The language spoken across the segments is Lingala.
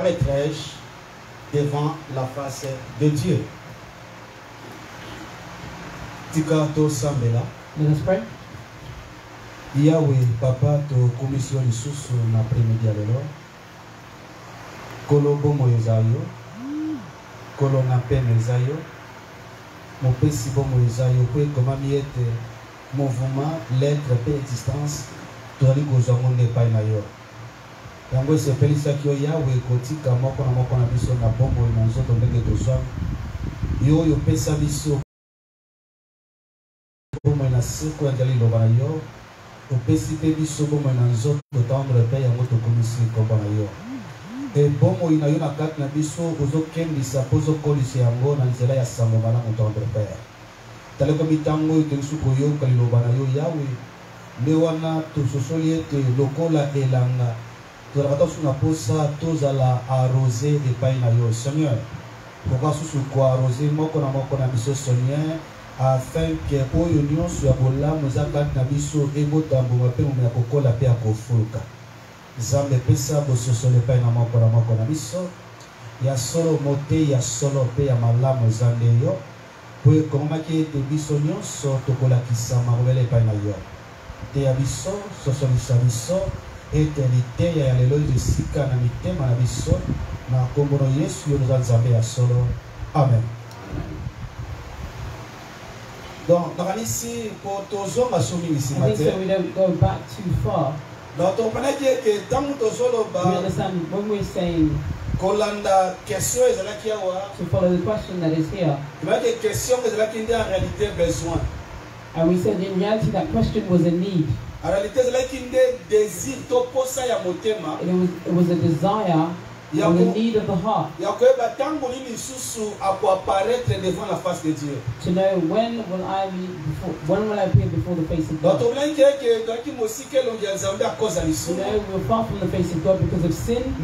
paraîtrai-je devant la face de Dieu. Tika to sambela. Let us pray. Yahweh, Papa, to commission lisusu na après-midi à l'heure. Kolo bomo ezayo. Kolo na peine ezayo. Mon pesi bomo ezayo. Kwe koma miete mouvement, l'être, paix, existence. Tuali gozamonde pa na yo. Yango sepelisa kyo Yahweh kotika moko na biso na bombo na nzoto ndenge tozwa. Yo yo pesa biso bomo na siko ya ndali loba na yo. Opesi pe biso bomo na nzoto tendre pe yango to komisi ko ba yo. E bomo ina yo na kat na biso ozokendisa pozo kolisi yango na nzela ya sango bana tendre pe. Tale ko mitango itensu ko yo kaliloba na yo Yahweh. Nde wana to sosoli ete lokola elanga. Tozala posa tozala arrosé de pain na yo Seigneur. Pourquoi sous quoi arrosé moko na biso Seigneur afin que oyo nyonso ya bolamu ezaka na biso ebotambo pe mo ya kokola pe akofuluka. Zambe pesa bososole pain na moko na biso ya solo mote ya solo pe ya malamu zande yo. Po komaki ete biso nyonso tokolakisa marobele pain na yo. Te ya biso sosolisa biso éternité ya lelo de sika na mitema na biso na kombono Yesu yo nzambe ya solo. Amen. Donc dans ici pour tozonga somi ici matin. So we don't go back too far. Donc on connaît que tant tozolo ba. We understand when we're saying kolanda question ezalaki awa. To follow the question that is here. Il y a des questions ezalaki en réalité besoin. And we said in reality that question was a need. En réalité, it was a desire or a need of the heart. To know when will I appear before the face of God. To know we're far from the face of God because of sin.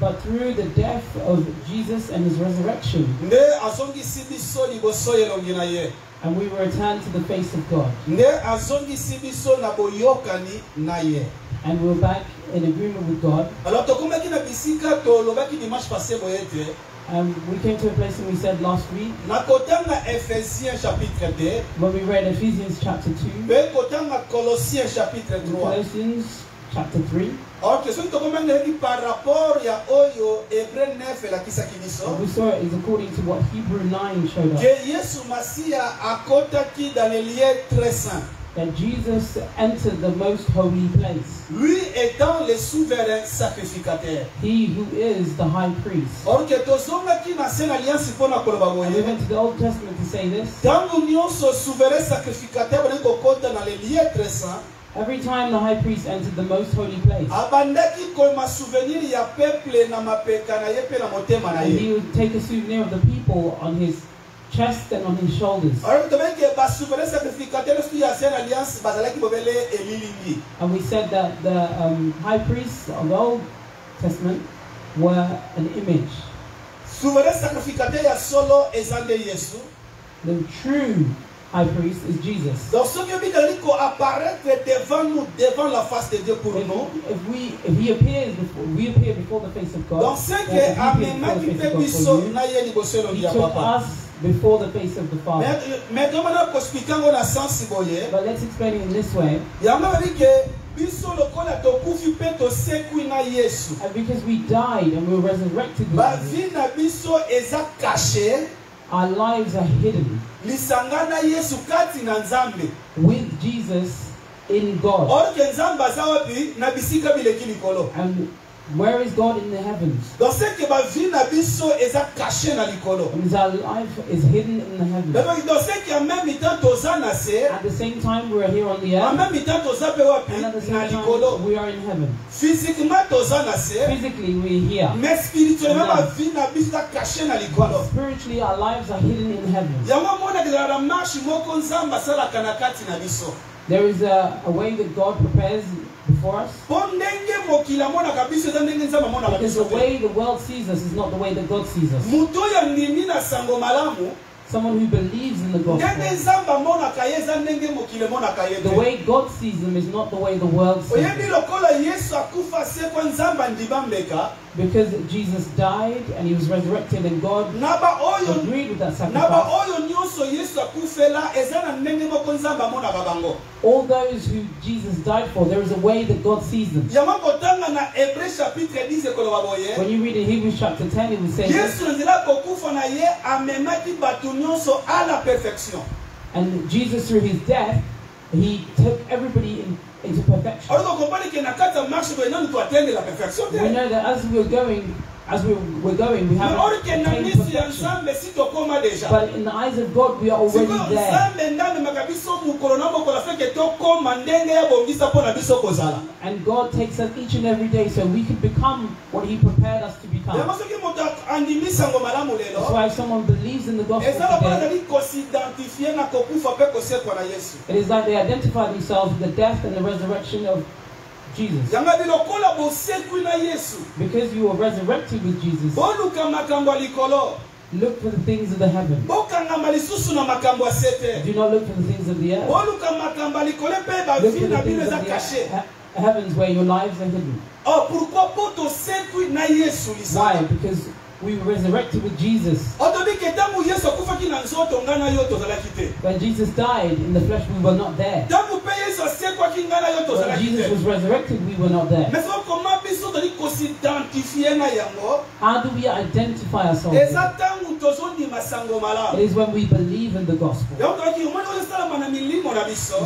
But through the death of Jesus and his resurrection. And we were returned to the face of God. And we were back in agreement with God. We came to a place and we said last week, when we read Ephesians chapter 2, Colossians chapter 3, we saw it is according to what Hebrew 9 showed us. That Jesus entered the most holy place. Lui étant le souverain sacrificateur. He who is the high priest. Or que tozonga ki na ancienne alliance pona koloba boye. We went to the Old Testament to say this. Tango nyonso souverain sacrificateur bali kokota na le lieu très saint. Every time the high priest entered the most holy place, he would take a souvenir of the people on his chest and on his shoulders. And we said that the high priests of the Old Testament were an image. The true high priest is Jesus. Donc ce que Bible apparaître devant nous, devant la face de Dieu pour nous. If he appears before, we appear before the face of God. Donc c'est que à même qui fait biso na yeli boselo He ya took papa. us before the face of the Father. Mais comment on explique ngo na sens boye? But let's explain it in this way. Yamba que biso lokola to kufi pe to sekwi na Yesu. And because we died and we were resurrected with ba vie na biso eza caché. Our lives are hidden lisangana Yesu kati na Nzambe with Jesus in God. And where is God in the heavens? And our life is hidden in the heavens. At the same time we are here on the earth. And at the same time we are in heaven. Physically we are here. But spiritually our lives are hidden in heaven. There is a way that God prepares before us. Because the way the world sees us is not the way that God sees us. Someone who believes in the gospel. The way God sees them is not the way the world sees them. Because Jesus died and he was resurrected and God agreed with that sacrifice. All those who Jesus died for, there is a way that God sees them. When you read in Hebrews chapter 10, it will say and Jesus, through his death, he took everybody into perfection. We know that as we're going, we have attained perfection. But in the eyes of God, we are already there. And God takes us each and every day so we can become what he prepared us to become. That's why if someone believes in the gospel today, it is like they identify themselves with the death and the resurrection of Jesus. Because you are resurrected with Jesus, look for the things of the heaven. Do not look for the things of the earth. Look for the things of the heavens where your lives are hidden. Why? Because we were resurrected with Jesus. When Jesus died in the flesh, we were not there. When Jesus was resurrected, we were not there. How do we identify ourselves? It is when we believe in the gospel. You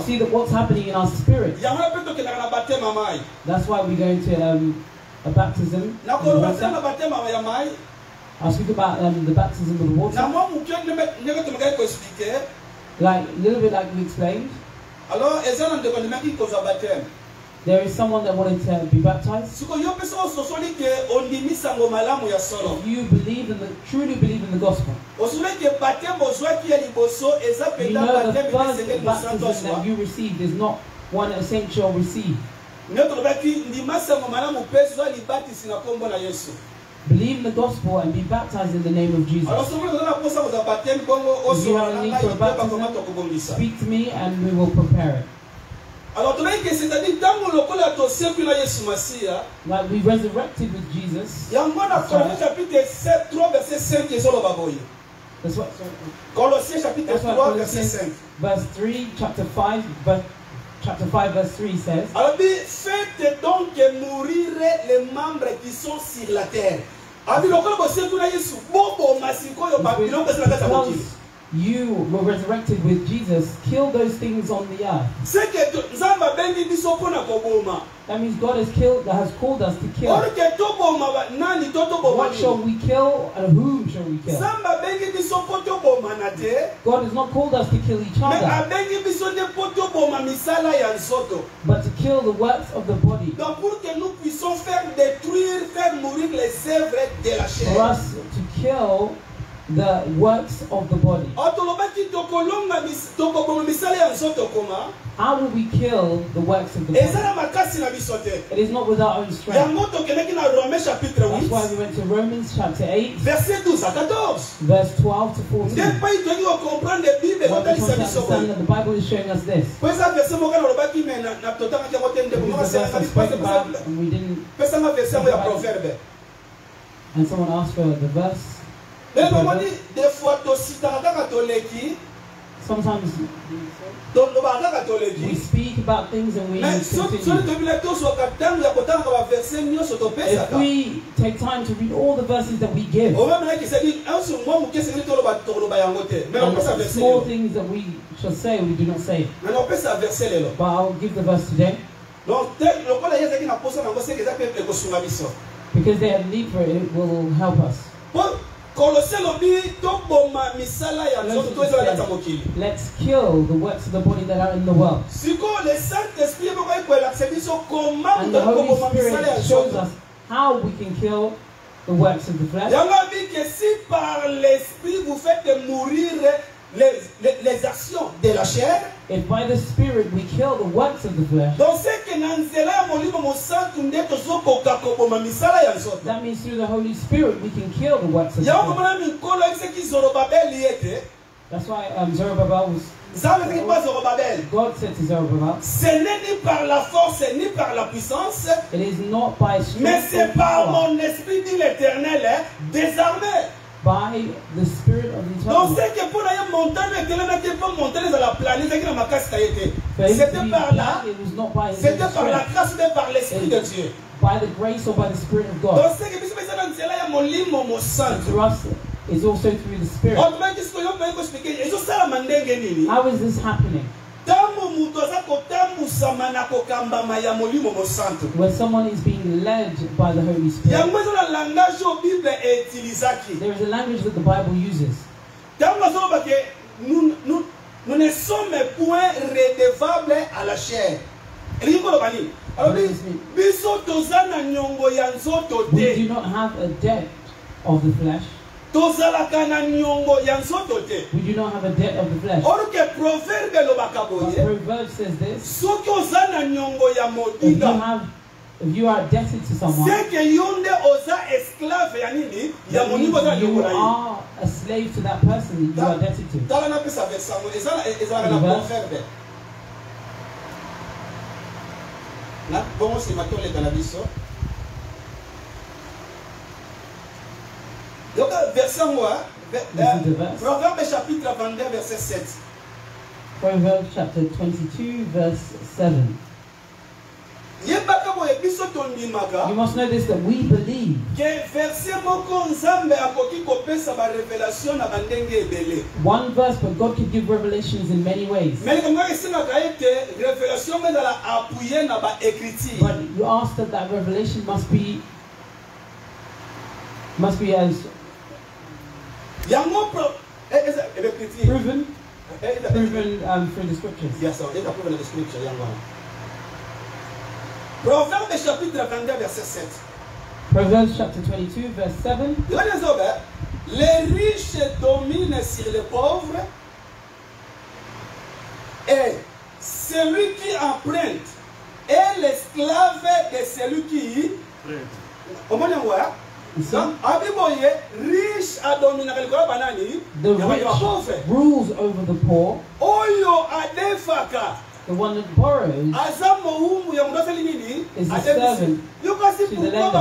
see that what's happening in our spirit. That's why we go into a baptism. I'll speak about the baptism of the water. Like a little bit like we explained. There is someone that wanted to be baptized. If you believe in truly believe in the gospel, you know the first baptism that you received is not one a saint shall receive. Believe in the gospel and be baptized in the name of Jesus. If you have a need for a baptism, speak to me and we will prepare it. Like we resurrected with Jesus. That's what Colossians verse 3, chapter 5, chapter 5, verse 3 says. Faites donc mourir les membres qui sont sur la terre. You were resurrected with Jesus. Kill those things on the earth. That means God has called us to kill. What shall we kill and whom shall we kill? God has not called us to kill each other, but to kill the works of the body. For us to kill the works of the body. How will we kill the works of the body? It is not with our own strength. That's why we went to Romans chapter 8, verse 12 to 14. Understand that the Bible is showing us this. Because the verse I spoke about and we didn't. And someone asked for the verse. Sometimes we speak about things and we continue. If we take time to read all the verses that we give, and small things that we shall say, we do not say. But I'll give the verse today. Because they have need for it, it will help us. Let's kill the works of the body that are in the world. And the Holy Spirit shows us how we can kill the works of the flesh. Les actions de la chair. If by the Spirit we kill the works of the flesh, that means through the Holy Spirit we can kill the works of the flesh. That's why Zerubbabel was. God said to Zerubbabel, ce n'est ni par la force ni par la puissance, it is not by strength, mais c'est par mon esprit, dit l'Éternel, désarmé. By the Spirit of the Eternal. Donc c'est que pour aller monter l'éternel, pas monter dans la planète, c'était par la grâce, c'était par l'Esprit de Dieu. By the grace or by the Spirit of God. Donc c'est que puis c'est dans cela il y a mon limo mon sang. Is also through the Spirit. How is this happening? When someone is being led by the Holy Spirit. There is a language that the Bible uses. Nous ne sommes point redevables à la chair. We do not have a debt of the flesh. We do not have a debt of the flesh. Proverbs says this. If you are indebted to someone, you are a slave to that person you are indebted to. Proverbe chapitre 22 verset 7. Proverbs chapter 22 verse 7. You must know this, that we believe. One verse, but God can give revelations in many ways. But you ask that revelation must be as proven through the scriptures. Yes, it's proven in the scripture, young one. Proverbes chapitre 22 verset 7. Proverbs chapter 22 verse 7. Les riches dominent sur les pauvres et celui qui emprunte est l'esclave de celui qui prête. The rich rules over the poor. The one that borrows is the servant to the lender.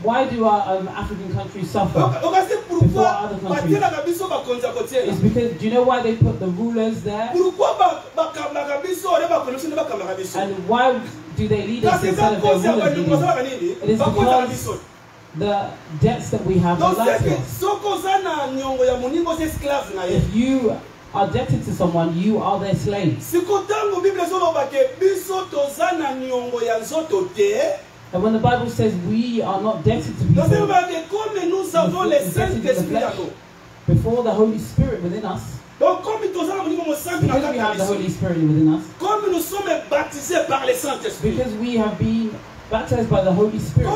Why do our African countries suffer before other countries? It's because, do you know why they put the rulers there? And why do they lead us instead of their rulers? It is because the debts that we have are like us. If you are debted to someone, you are their slave. And when the Bible says we are not debted to people, before the Holy Spirit within us, because we have the Holy Spirit within us, because we have been baptized by the Holy Spirit,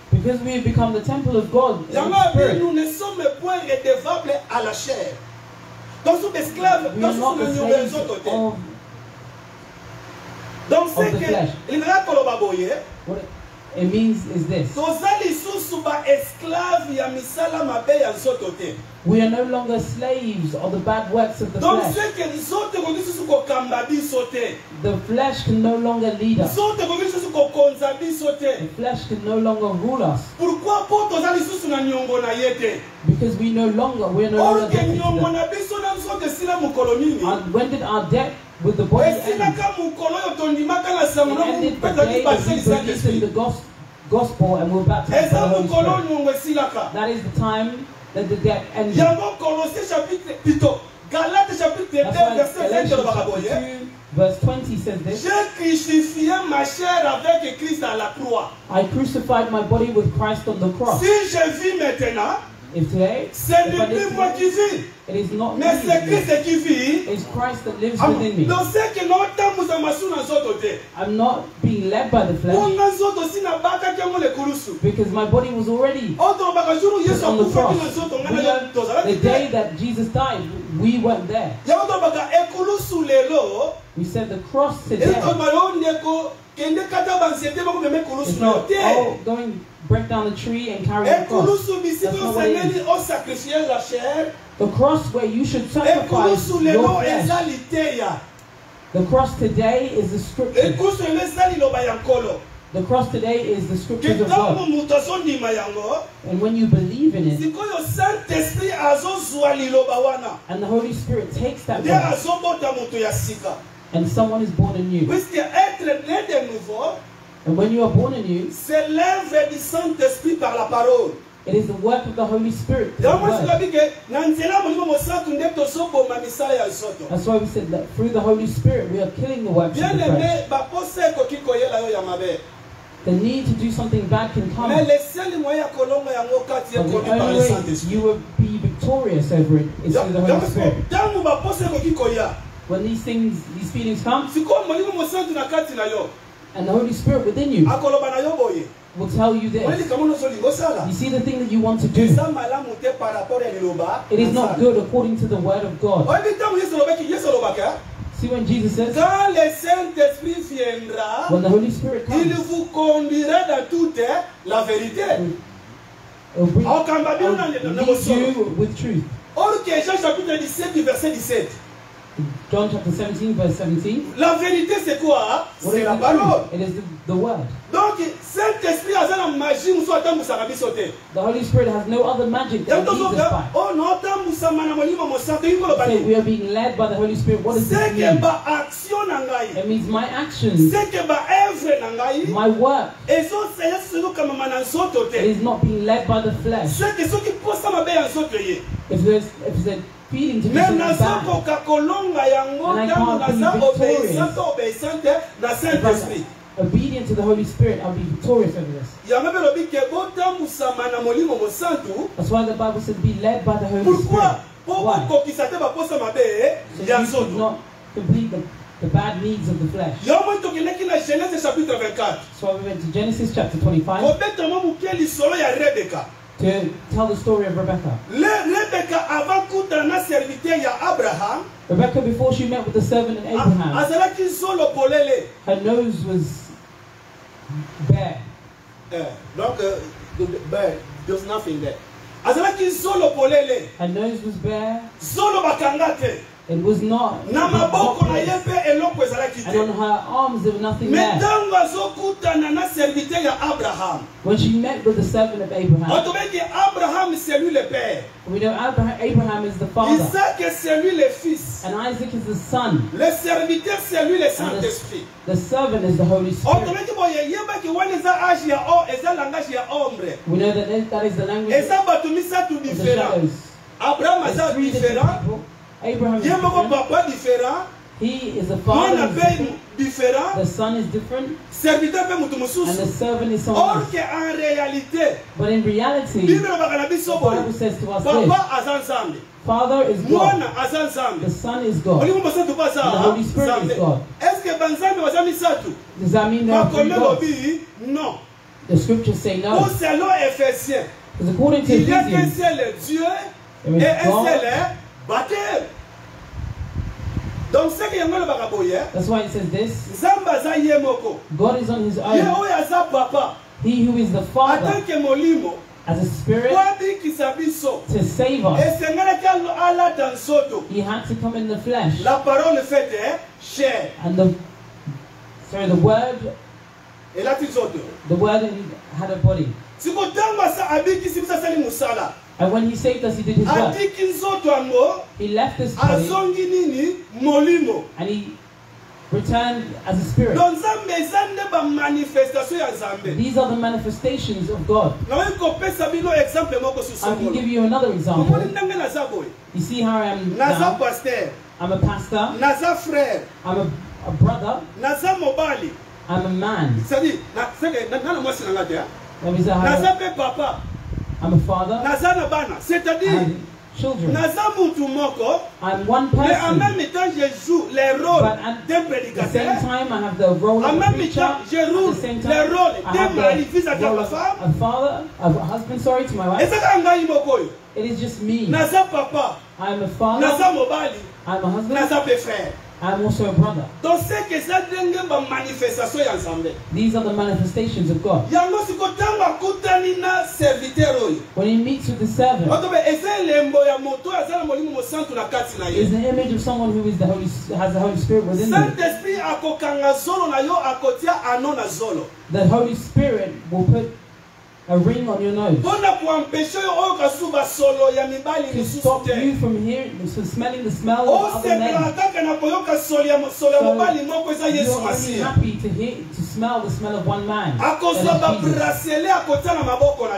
because we have become the temple of God in the Spirit, we are not the slaves of the flesh. What it means is this: we are no longer slaves of the bad works of the flesh. The flesh can no longer lead us. The flesh can no longer rule us. Because we are no longer debted to them. And when did our debt with the body end? It ended the day that we believed in the gospel and were baptized by the Holy Spirit. That is the time that the debt ended. Galates chapitre 2 verset 20 verse 20 says this: J'ai crucifié ma chair avec Christ à la croix. I crucified my body with Christ on the cross. Si je vis maintenant, if today, ce n'est plus moi qui vis, it is not me, mais c'est Christ qui vit. It's Christ that lives within me. Donc c'est que nous estamos à maçon dans autres côté. I'm not being led by the flesh. Because my body was already on the cross. The day that Jesus died, we weren't there. We said the cross today. It's not, oh, going break down the tree and carry the cross. That's not what it is. The cross where you should sacrifice your flesh. The cross today is the scripture. The cross today is the scriptures of God. And when you believe in it, and the Holy Spirit takes that word, and someone is born anew. And when you are born anew, c'est l'œuvre du Saint-Esprit par la parole. It is the work of the Holy Spirit. That's why we said that through the Holy Spirit we are killing the works of the flesh. The need to do something bad can come. But the only way you will be victorious over it is through the Holy Spirit. When these feelings come, and the Holy Spirit within you will tell you this. You see the thing that you want to do, it is not good according to the word of God. See when Jesus says, quand le Saint-Esprit viendra, when the Holy Spirit comes, il vous conduira dans toute la vérité. He'll lead you with truth. Or que Jean chapitre 17 verset 17. John chapter 17 verse 17. La vérité c'est quoi? C'est la parole. It is the word. Donc Saint-Esprit a la magie ou soit tant ça sauter. The Holy Spirit has no other magic that leads us by. Oh non, tant say we are being led by the Holy Spirit. What does this mean? It means my actions, my work. It is not being led by the flesh. If there's a feeling to be something bad, and I can't be victorious, obedient to the Holy Spirit, I'll be victorious over this. That's why the Bible says be led by the Holy Spirit. Why? So you should not complete the bad needs of the flesh. So we went to Genesis chapter 25 to tell the story of Rebecca. Rebecca, before she met with the servant of Abraham, her nose was bare. There's nothing there. Her nose was bare. It was not. And on her arms there was nothing there. When she met with the servant of Abraham, we know Abraham is the father, and Isaac is the son, and the servant is the Holy Spirit. We know that is the language of the shadows. There's three different people. Abraham is different. He is a father different. The son is different. And the servant is someone else. But in reality, the Bible says to us this: Father is God, the Son is God, and the Holy Spirit is God. Does that mean there are three gods? No. The scriptures say no. Because according to Ephesians, there is God. That's why it says this: God is on his own. He who is the Father, as a spirit, to save us, he had to come in the flesh. And the word had a body. And when he saved us, he did his work. He left this body and he returned as a spirit. These are the manifestations of God. I can give you another example. You see how I am now? I'm a pastor. I'm a brother. I'm a man. Let me say how I'm a father. I have children. I'm one person. But at the same time, I have the role of a preacher. At the same time, I have the role of a father, a husband, to my wife. It is just me. I'm a father. I'm a husband. I'm also a brother. Donc c'est que ça donne une manifestation ensemble. These are the manifestations of God. Yango sikotanga kutani na serviteur oyo. When he meets with the servant, is the image of someone who is has the Holy Spirit within them. The Holy Spirit will put a ring on your nose to stop you from hearing, from smelling the smell of other men. So you're only happy to smell the smell of one man.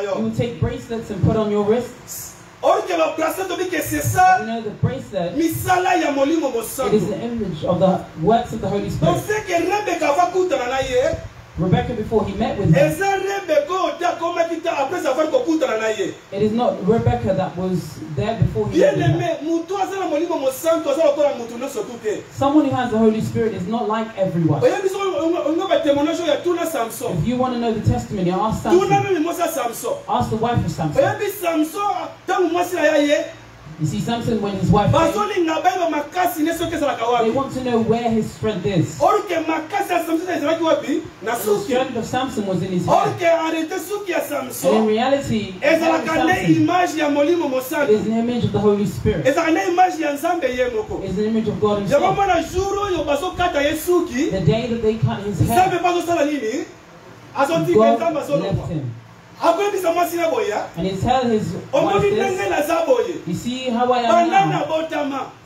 You will take bracelets and put on your wrists. You know the bracelet, it is the image of the works of the Holy Spirit. Rebecca, before he met with her, it is not Rebecca that was there before he met with her. Someone who has the Holy Spirit is not like everyone. If you want to know the testimony, ask Samson. Ask the wife of Samson. You see, Samson, when his wife came, they want to know where his strength is. The strength of Samson was in his head. And in reality, it is an image of the Holy Spirit. It is an image of God himself. The day that they cut his hair, God left him. And he tells his wife this: you see how I am now?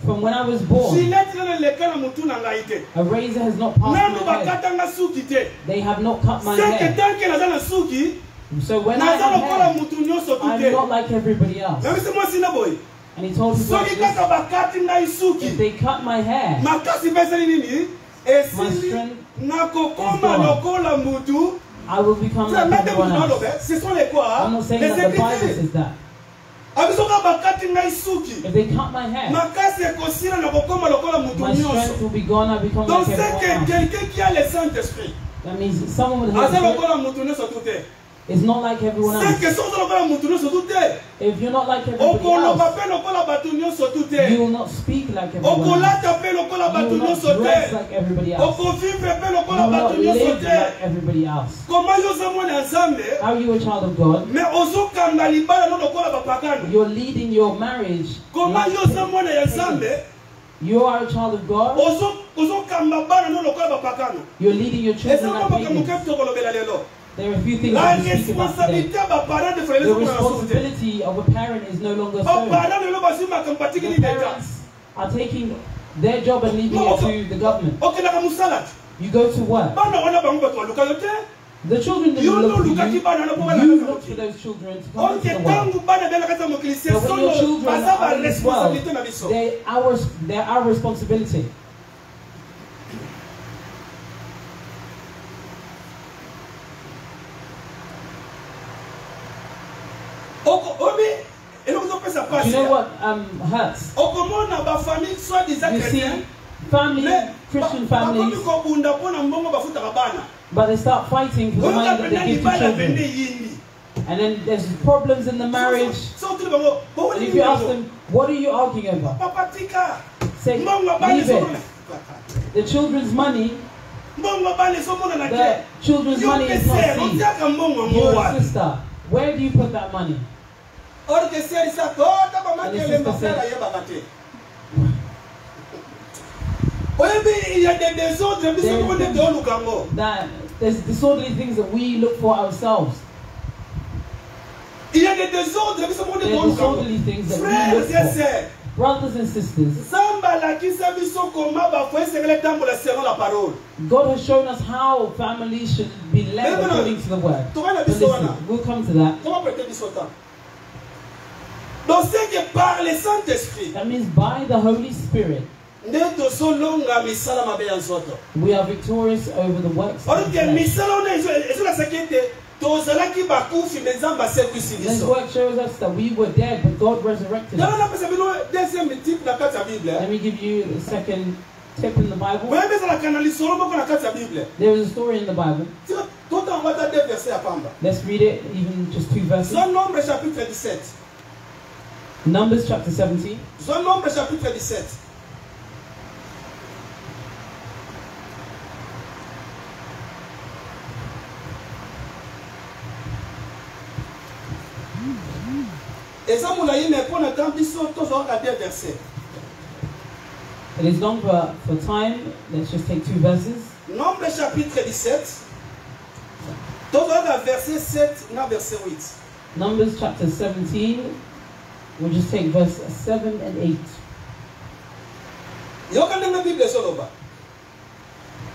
From when I was born, a razor has not passed my head. They have not cut my hair. So when I have hair, I'm not like everybody else. And he told his wife this: if they cut my hair, my strength is gone. I will become like everyone else. I'm not saying that the Bible says that. If they cut my hair, my strength will be gone. I become like everyone else. That means someone with the Holy Spirit is not like everyone else. If you're not like everybody else, you will not speak like everyone else. You will not dress like everybody else. You will not live like everybody else. How are you a child of God? You're leading your marriage like you are a child of God. You're leading your children like pagans. There are a few things that we speak about today. The responsibility of a parent is no longer so. The parents are taking their job and leaving it to the government. You go to work. The children didn't look for you. You looked for those children to come into the world. But when your children are in this world, they're our responsibility. You know what hurts? You see, Christian families, but they start fighting for the money that they give to children. And then there's problems in the marriage. And if you ask them, what are you arguing over? Say, leave it. The children's money, is not seen. You're a sister. Where do you put that money? And the sister said, there's disorderly things that we look for ourselves. There are disorderly things that we look for. Brothers and sisters, God has shown us how families should be led according to the word. But listen, we'll come to that. That means by the Holy Spirit, we are victorious over the works of the flesh. This work shows us that we were dead, but God resurrected us. Let me give you the second tip in the Bible. There is a story in the Bible. Let's read it, even just 2 verses. Numbers chapter 17. Et ça, mon ami, mais pour le temps, il faut regarder un verset. It is long for time. Let's just take 2 verses. Nombre chapitre 17. Tout le verset 7 et verset 8. Numbers chapter 17. We'll just take verse 7 and 8.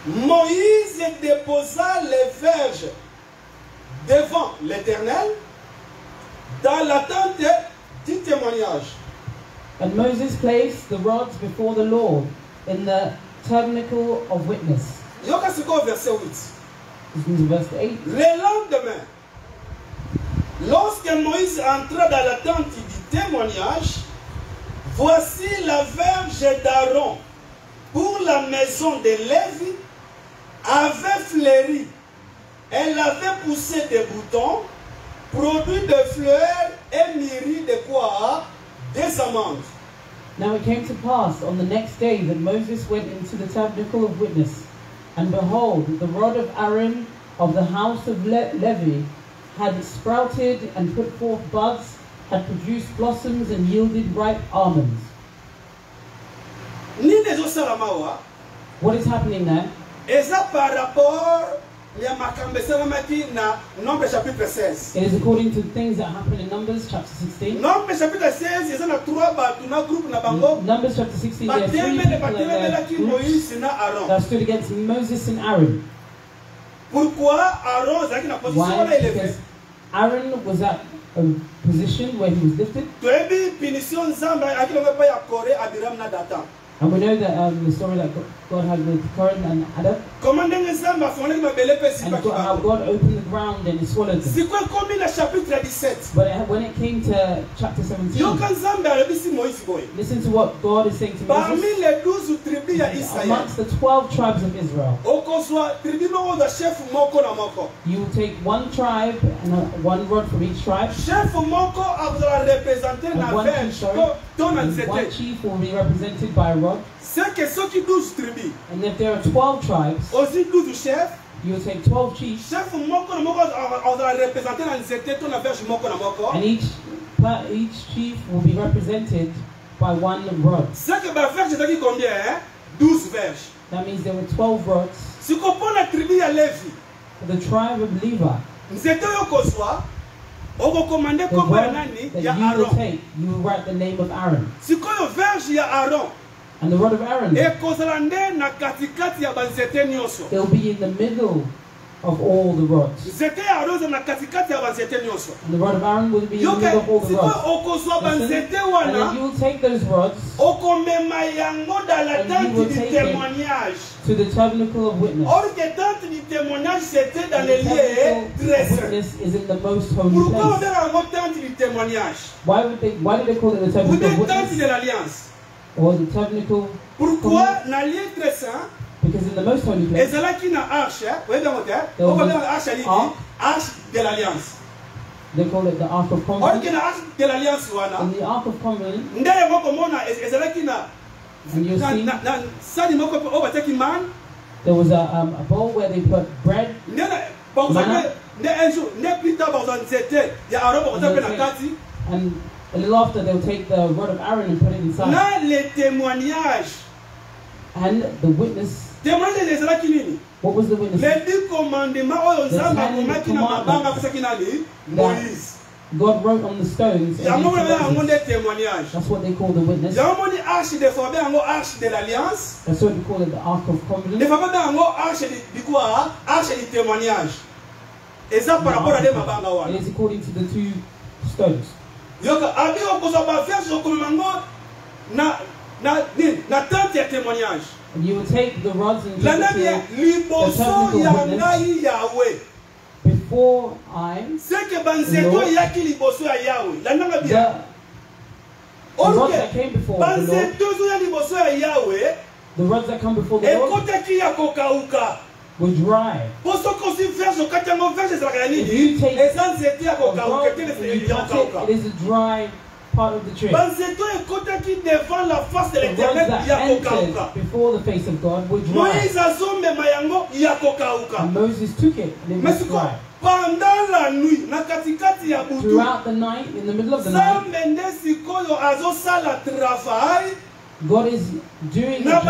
Moïse déposa les verges devant l'Éternel dans la tente du témoignage. And Moses placed the rods before the Lord in the tabernacle of witness. Verset 8. This is verse 8. Le lendemain, lorsque Moïse entra dans la tente du témoignage, voici la verge d'Aaron pour la maison de Lévi avait fleuri. Elle avait poussé des boutons, produit de fleurs et mûri de quoi? Des amandes. Now it came to pass on the next day that Moses went into the tabernacle of witness, and behold, the rod of Aaron of the house of Levi had sprouted and put forth buds, had produced blossoms and yielded ripe almonds. What is happening there? It is according to things that happen in Numbers chapter 16. Numbers chapter 16, there are 3 people that stood against Moses and Aaron. Why? Because Aaron was at a position where he was lifted. And we know that the story that God had with Korah and Adam. And how God opened the ground and he swallowed them. But when it came to chapter 17, listen to what God is saying to Moses. Amongst the 12 tribes of Israel, you will take 1 tribe and 1 rod from each tribe. And one chief will be represented by a rod. And if there are 12 tribes, you will take 12 chiefs. And each chief will be represented by 1 rod. That means there were 12 rods. For the tribe of Levi, the word that you will take, you will write the name of Aaron. And the rod of Aaron, it will be in the middle of all the rods. And the rod of Aaron will be in the middle of all the rods. Listen, and then you will take those rods and you will take it to the tabernacle of witness. And the tabernacle of witness is in the most holy place. Why did they call it the tabernacle of witness? Or the tabernacle? Because in the most holy place, there will be arche de l'alliance. They call it the Ark of Covenant. In the Ark of Covenant, and you'll see there was a bowl where they put bread, manna, and a little after they'll take the rod of Aaron and put it inside. And the witness. What was the witness? The 10 commandments God wrote on the stones. That's what they call the witness. That's what they call it, the Ark of Covenant. It is according to the 2 stones. And you will take the rods and give it to the tabernacle of witness before I, the rods that came before the Lord, the rods that come before the Lord will dry. If you take a rod and you touch it, it is a dry part of the tree. The rods that entered before the face of God were dry. And Moses took it and it was dry. pendant la nuit, na katikati ya butu, throughout the night, in the middle of the night, God is doing the job,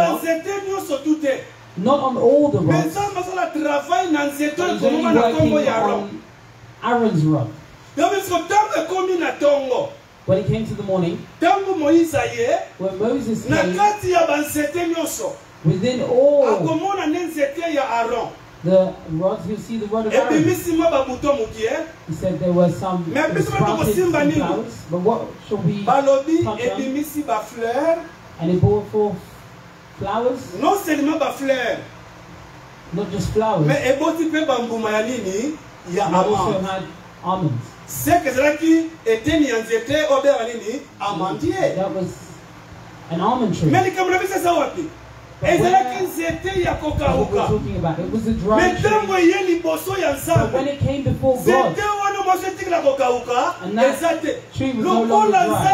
not on all the rods, but he's only working on Aaron's rod. When it came to the morning, when Moses came, within all the rods, you see the rod of Aaron. He said there were some flowers, but what shall we touch on? And it brought forth flowers. Not just flowers, but also had almonds. That was an almond tree. But what we're talking about, it was a dry tree. But when it came before God, and that tree was no longer dry,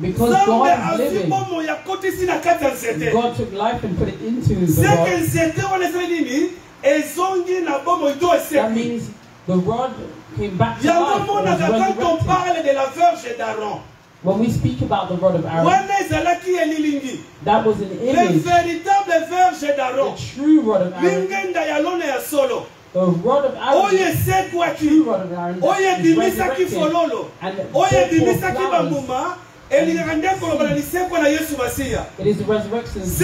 because God is living, God took life and put it into the rod. That means the rod came back to life. When we speak about the rod of Aaron, that was an image, the true rod of Aaron. The rod of Aaron, the true rod of Aaron, is resurrected and flowers. It is the resurrection of Jesus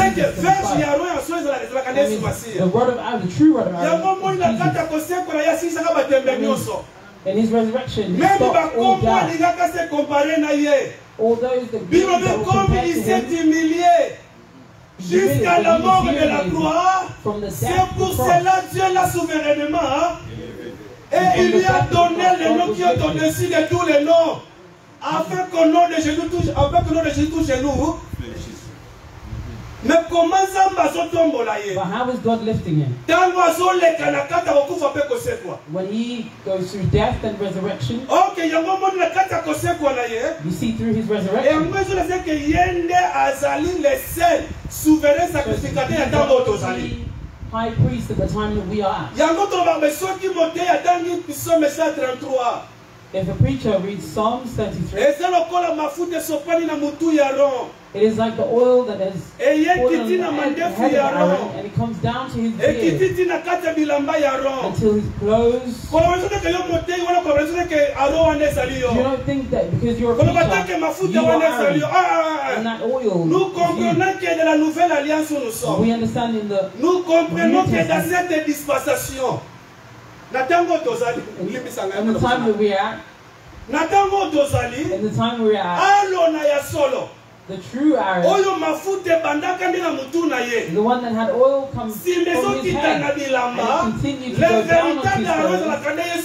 the rod of Aaron, the true rod of Aaron, in his resurrection, he stopped all death. All those that were compared to him, jusqu'à la mort de la croix. C'est pour cela Dieu l'a souverainement. Et il lui a donné le nom qui est au-dessus de tous les noms. Afin que le nom de Jésus touche chez nous. Mais comment ça va se tomber là? But how is God lifting him? When he goes through death and resurrection, you see through his resurrection. High priest at the time that we are at. If a preacher reads Psalms 33, it is like the oil that is poured on the head of Aaron, and it comes down to his beard until his clothes. You don't think that because you're a preacher, you are Aaron, and that oil is you. We understand in the New Testament, in the time that we are at, the true Aaron, the one that had oil come from his head and it continued to go down onto his clothes,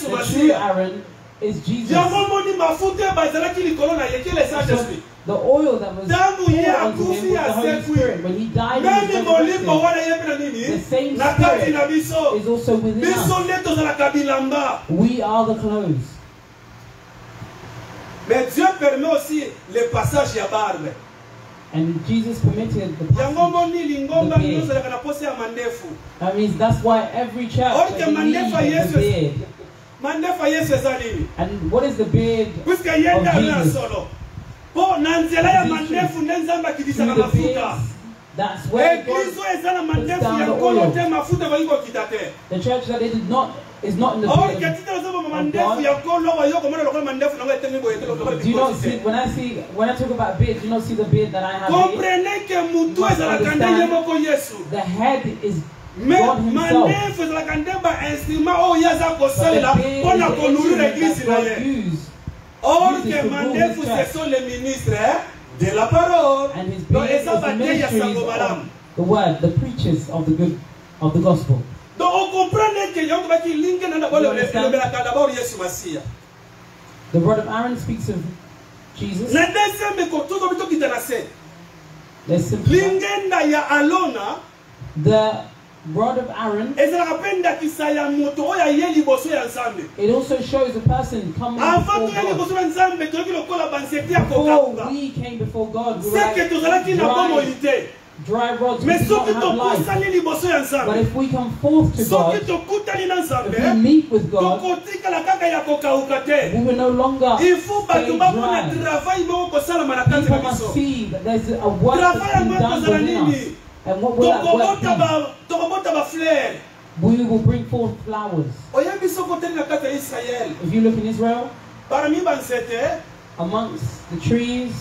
the true Aaron is Jesus. So the oil that was poured onto him was the Holy Spirit. When he died and was resurrected, the same Spirit is also within us. We are the clothes. Mais Dieu permet aussi le passage à barbe. And Jesus permitted the passage of the beard. That means that's why every church has a beard. And what is the beard of Jesus? That's where God puts down the oil. The church that is not in the beard of God. Do you not see, when I talk about beard, do you not see the beard that I have here? The head is God himself. But the beard is the instrument that God uses to rule his church. De la parole, and his beard is the ministries of the word, the preachers of the gospel. Donc on comprend que the rod of Aaron speaks of Jesus. Let's simply the rod of Aaron, it also shows a person coming before God. Before we came before God, we were like dry rods which do not have life. But if we come forth to God, if we meet with God, we will no longer stay dry. People must see that there's a work that's been done within us. And what will that work be? We will bring forth flowers. If you look in Israel, amongst the trees,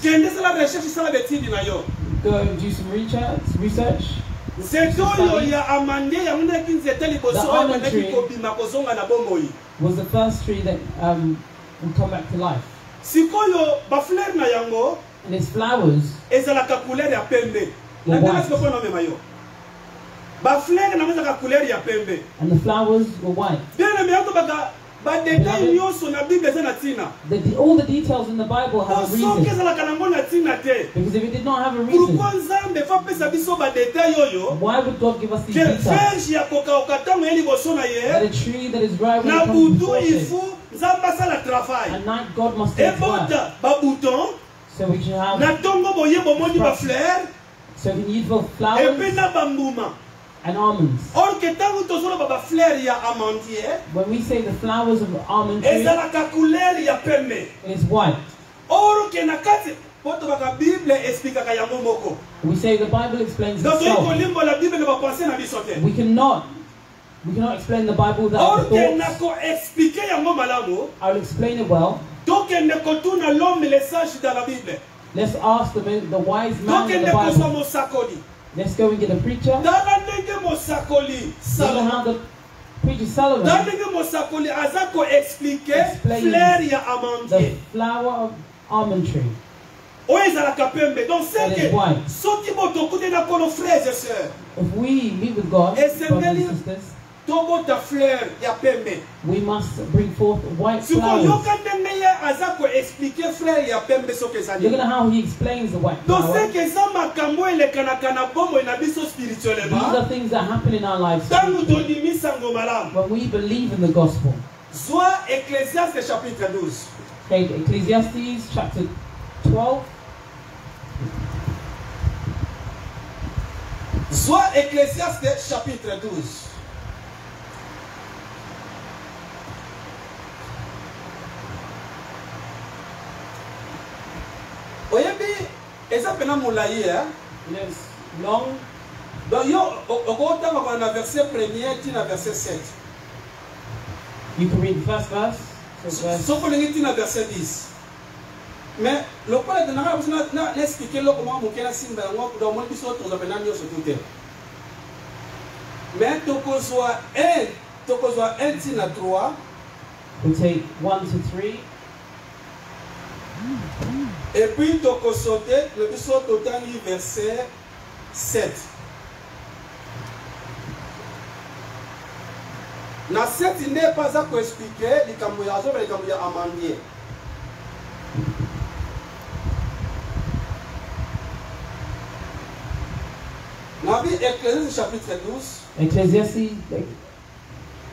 go and do some research. The almond tree was the first tree that would come back to life. And its flowers were white. And the flowers were white. All the details in the Bible have a reason. Because if it did not have a reason, why would God give us these details? That a tree that is dry will come to fruition. At night God must take work. So we should have so we need both flowers and almonds. When we say the flowers of the almond tree, it is white. We say the Bible explains itself. We cannot explain the Bible without the thoughts. I'll explain it well. Let's ask the wise man in the Bible. Let's go and get a preacher. Look at how the preacher Solomon explains the flower of almond tree. That is white. If we meet with God, brothers and sisters, we must bring forth white flowers. Look at how he explains the white flower. These are things that happen in our lives when we believe in the gospel. Okay, Ecclesiastes chapter 12. Soit Ecclésiaste chapitre 12. Oyebi, eza pena moulaye, Yes, long. Donc yo, okota na verset 1er tina verset 7. You can read the first verse. So kolingi tina verset 10. Mais le père de Nara n'a expliqué comment mon kena simba ngo do mon biso to zapena nyo so tout. Mais tokozwa 1 tina 3. We take 1 to 3. Et puis tokosote le biso totangi verset 7. Na 7 n'est pas à expliquer likambo ya zo ba likambo ya amandier. Nabi Ecclésiaste chapitre 12. Ecclésiastes.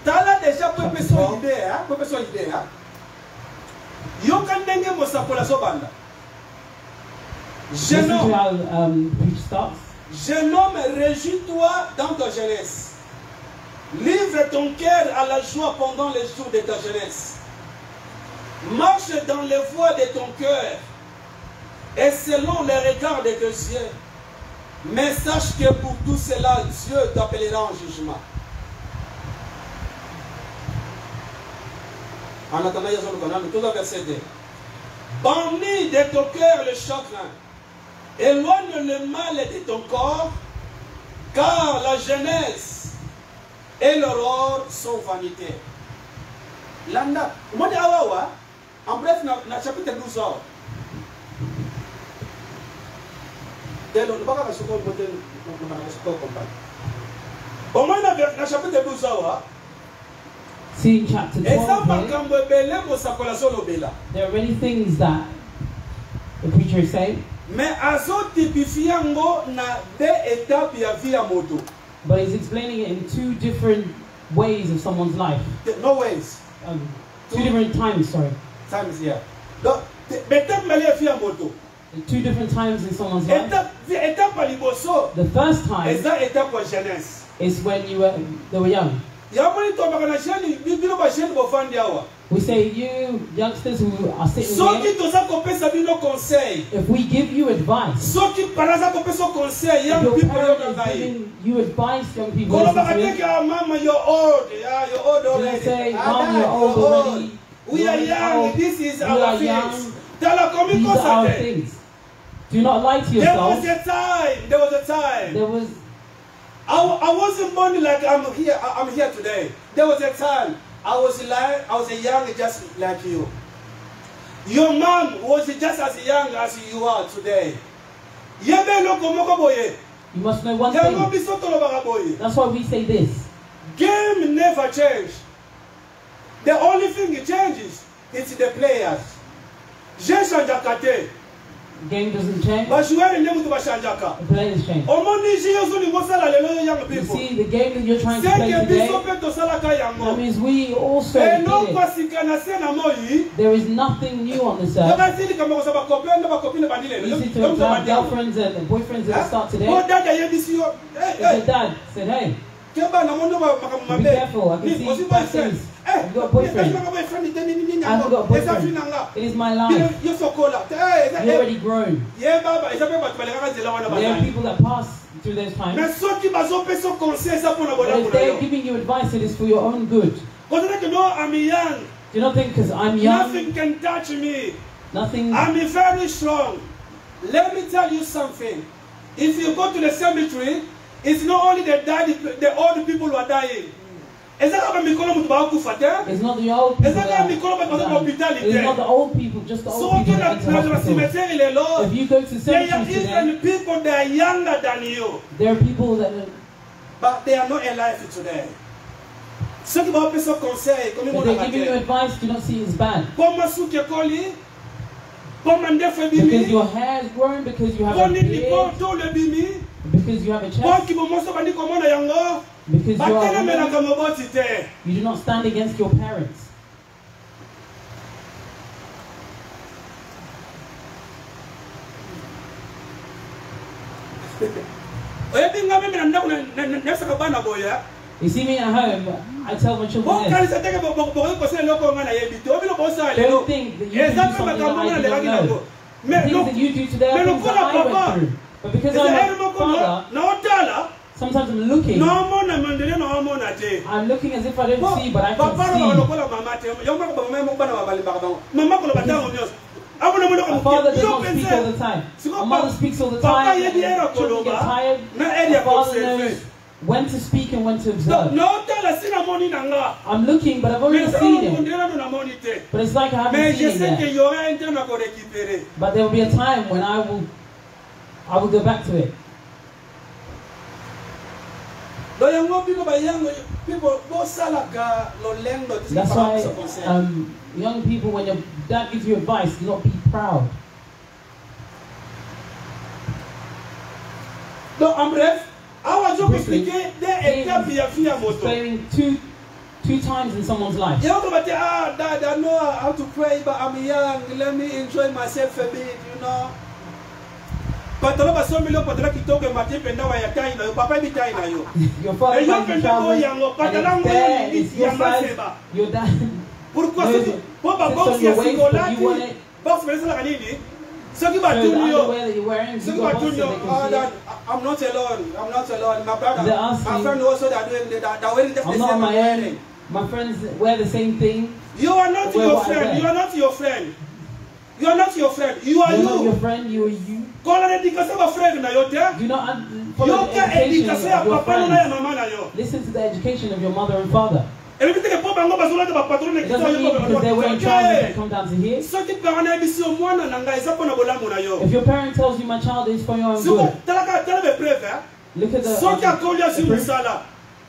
Tala déjà pour personne idée, hein, pour personne idée, hein. Yo kandenge mosakola sobanda. Jeune homme, réjouis-toi dans ta jeunesse. Livre ton cœur à la joie pendant les jours de ta jeunesse. Marche dans les voies de ton cœur et selon les regards de tes yeux. Mais sache que pour tout cela, Dieu t'appellera en jugement. En attendant, il y a tout le verset 2. Bannis de ton cœur le chagrin. Éloigne le mal de ton corps, car la jeunesse et l'aurore sont vanité. Landa, moi de awawa, en bref, dans le chapitre 12 ans. Au moins dans le chapitre 12 ans. See in chapter 12 there are many things that the preacher is saying. But he's explaining it in two different ways of someone's life. No ways. Two different times, sorry. Times, yeah. Two different times in someone's life. The first time is when they were young. We say, you youngsters who are sitting here, if we give you advice, if your parent is giving you advice, young people, Mama, you're old. Yeah, you're old already. You say, Mom, you're old already. We are young. This is our things. These are our things. Do not lie to yourself. There was a time. I wasn't born like I'm here today. There was a time I was a young just like you. Your mom was just as young as you are today. You must know one thing. That's why we say this. Game never changed. The only thing it changes is the players. The game doesn't change. The players change. You see, the game that you're trying to play today, that means we also did it. There is nothing new on this earth. You see, to have girlfriends and boyfriends that start today. Your dad said, hey, be careful, I can see bad things. I've got a boyfriend. I've got a boyfriend. It is my life. You're already grown. There are people that pass through those times. But if they're giving you advice, it is for your own good. I'm young. Do you not think because I'm young? Nothing can touch me. Nothing. I'm very strong. Let me tell you something. If you go to the cemetery, it's not only the old people who are dying. It's not the old people. It's not the old people, just the old people that enter hospital. If you go to cemeteries today, people that are younger than you. There are people that are, but they are not alive today. But they're giving you advice, do not see it as bad. Because your hair is growing, because you have a beard, because you have a chest, because you are a woman, you do not stand against your parents. You see me at home, I tell my children this. Don't think that you can do something that I do not know. The things that you do today are things that I went through. But because I'm a father, sometimes I'm looking as if I don't see, but I can see. A father does not speak all the time. A mother speaks all the time. Children get tired. A father knows when to speak and when to observe. I'm looking, but I've already seen it. But it's like I haven't seen it yet. But there will be a time when I will go back to it. That's why young people, when your dad gives you advice, do not be proud. Explaining two times in someone's life. Dad, I know how to pray, but I'm young. Let me enjoy myself a bit, you know. Your father finds you traveling, and it's your size. Your dad sits on your waist, but you want it. So the underwear that you're wearing, you got boxes, they can see it. I'm not alone. I'm not alone. My brother, my friend also, they're doing that. I'm not on my own. My friends wear the same thing. You are not your friend. You are not your friend. You are not your friend. You are you. You're not your friend. You are you. Do not follow the education of your friends. Listen to the education of your mother and father. It doesn't mean because they're wearing trousers that come down to here. If your parent tells you my child is for your own good, look at the proof.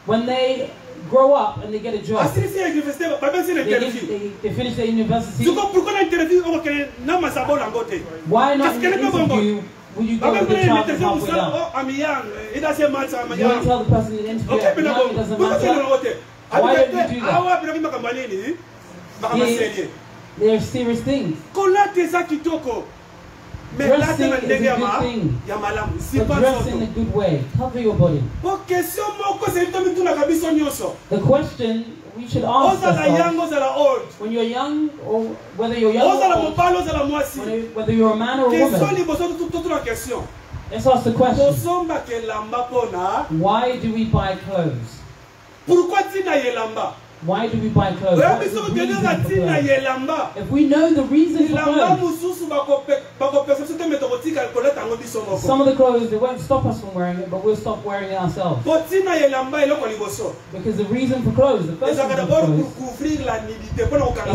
When they grow up and they get a job, they finish their university, why not in the interview will you go with the child that's halfway down? You won't tell the person in the interview, no, it doesn't matter. Why don't you do that? There are serious things. Dressing is a good thing. But dress in a good way. Cover your body. The question we should ask ourselves, when you're young, or whether you're young or old, whether you're a man or a woman, let's ask the question, why do we buy clothes? Why do we buy clothes? If we know the reason for clothes, some of the clothes, they won't stop us from wearing it, but we'll stop wearing it ourselves. Because the reason for clothes, the first reason for clothes, is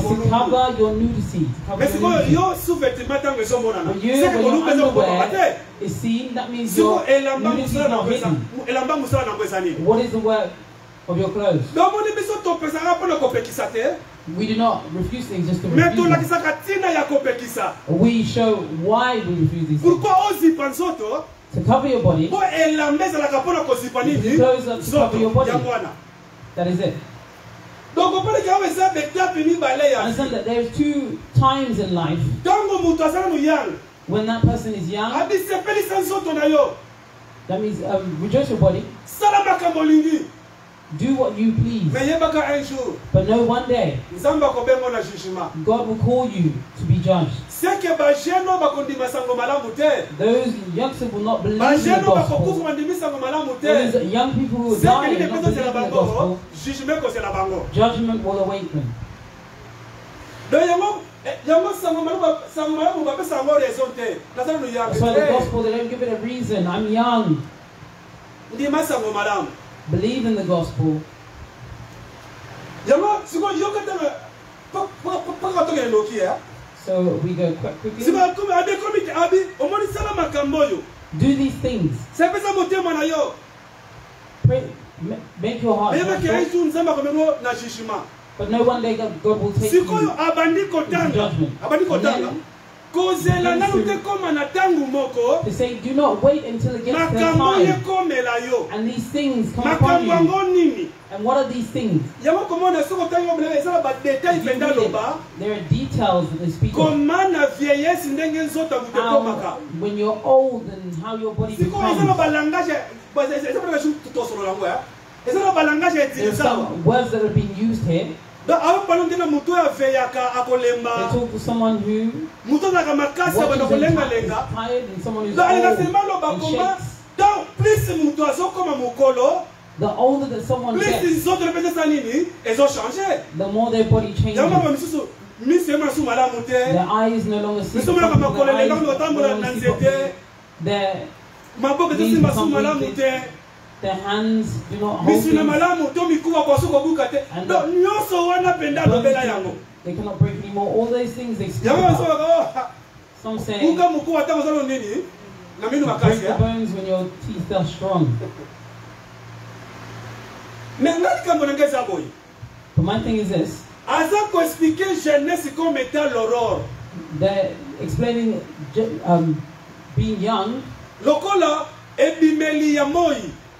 to cover your nudity. When your underwear is seen, that means your nudity is not hidden. What is the work of your clothes? We do not refuse things just to refuse them. We show why we refuse these things. To cover your body. The clothes are to cover your body. That is it. Understand that there are two times in life. When that person is young, that means rejoice your body. Do what you please. But know one day, God will call you to be judged. Those youngsters will not believe in the gospel. Those young people who die and not believe in the gospel, judgment will await them. That's why the gospel, they don't give it a reason. I'm young. Believe in the gospel. So we go quickly. Do these things. Pray, make your heart joyful. But no one day God will take you into judgment. To say, do not wait until it gets to time. And these things come upon you. And what are these things? There are details that they speak of. How, when you're old and how your body becomes. There are some words that are being used here. They talk to someone who watches and is tired, and someone who's old and shakes. The older that someone gets, the more their body changes. Their eyes no longer see properly. Their knees become weak. Their hands do not hold things. And they cannot break anymore. All those things they speak about. Some say, break the bones when your teeth are strong. But my thing is this. They're explaining being young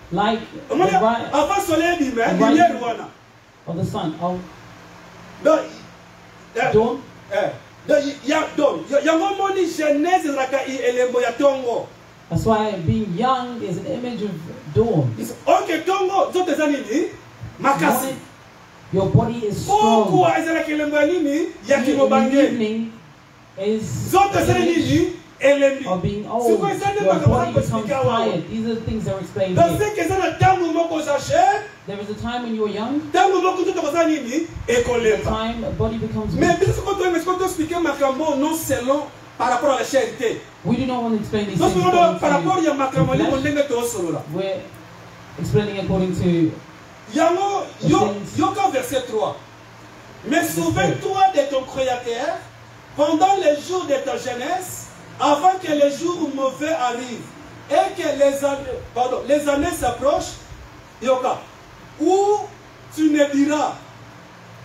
like the right of the sun. Dawn. That's why being young is an image of dawn. Your body is strong. The evening is of being old. Your body becomes tired. These are the things that are explained here. There is a time when you are young. A time a body becomes weak. We do not want to explain these things according to flesh. We're explaining according to verset 3. Mais souviens-toi de ton Créateur pendant les jours de ta jeunesse, avant que les jours mauvais arrivent et que les années s'approchent, où tu ne diras,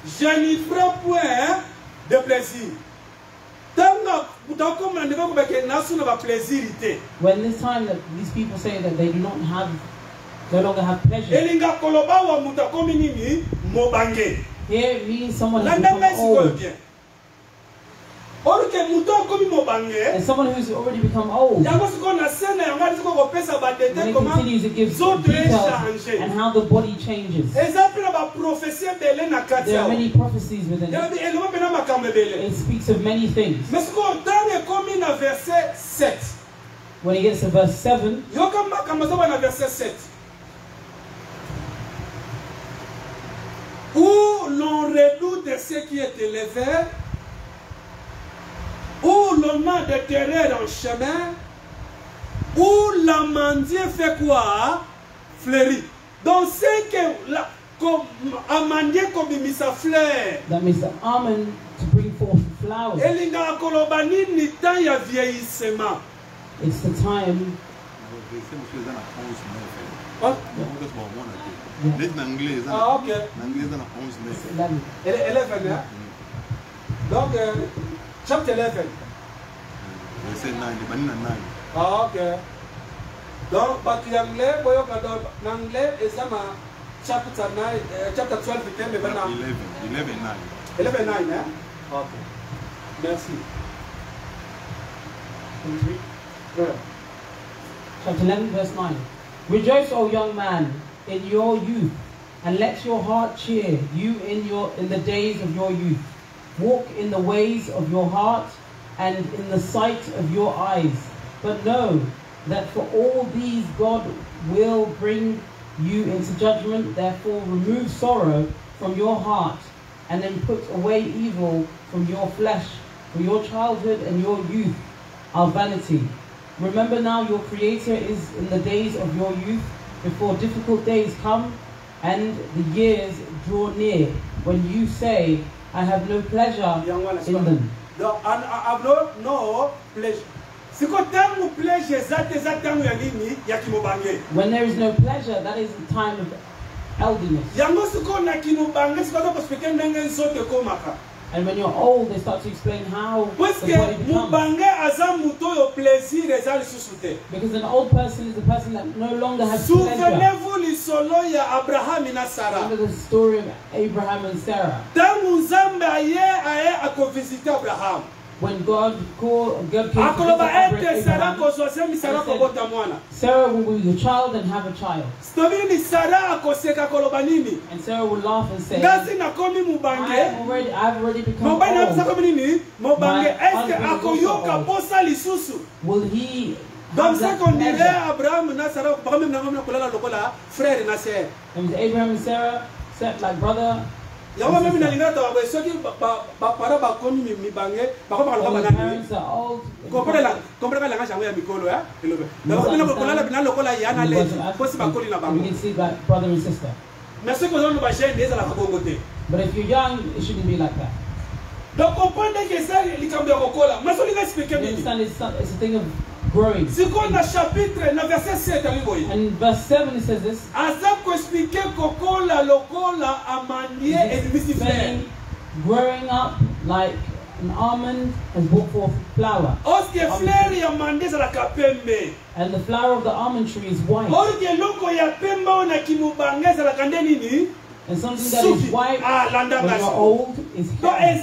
je n'y ferai point de plaisir. When this time that these people say that they do not have, no longer have pleasure. Here it means someone has become old. And someone who's already become old, when it continues, it gives details and how the body changes. There are many prophecies within it. It speaks of many things. When he gets to verse 7, où l'on redoute de ce qui est élevé, où l'on a des terreurs en chemin, où l'amandier fait quoi? Fleurit. Donc c'est que l'amandier comme il sa fleur. That means the almond to bring forth flowers. Elinga kolobani ni temps ya vieillissement. It's the time. Ah, ok. 11, hein? Donc, chapter 11. Ah, ok. Donc, parce que l'anglais, l'anglais est chapter 9, chapter 12, 11, 9, hein? Ok. Merci. Chapter 11, verse 9. Rejoice, O young man, in your youth, and let your heart cheer you in the days of your youth. Walk in the ways of your heart and in the sight of your eyes. But know that for all these God will bring you into judgment. Therefore remove sorrow from your heart, and then put away evil from your flesh. For your childhood and your youth are vanity. Remember now your Creator is in the days of your youth, before difficult days come and the years draw near, when you say, I have no pleasure in them. When there is no pleasure, that is the time of elderness. And when you're old, they start to explain how the body becomes. Because an old person is a person that no longer has pleasure. Remember the story of Abraham and Sarah. When God came to visit Abraham, Sarah will be the child and have a child. And Sarah will laugh and say, I've already become old. Will he have that pleasure? And Abraham and Sarah said like brother. When parents are old, you can see like brother and sister. But if you're young, it shouldn't be like that. You understand it's a thing of growing. And in verse 7 it says this. Growing up like an almond has brought forth flower. And the flower of the almond tree is white. And something that is white when you're old is hair.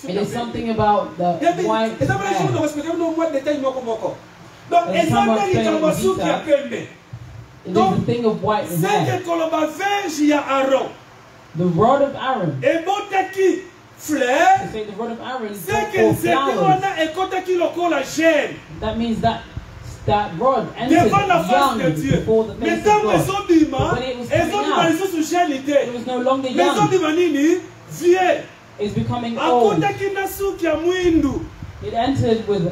It is something about the white hair. It is a thing of white hair. The rod of Aaron. To say the rod of Aaron brought forth flowers. That means that rod entered young before the face of God. But when it was coming out, it was no longer young. It's becoming old. It entered with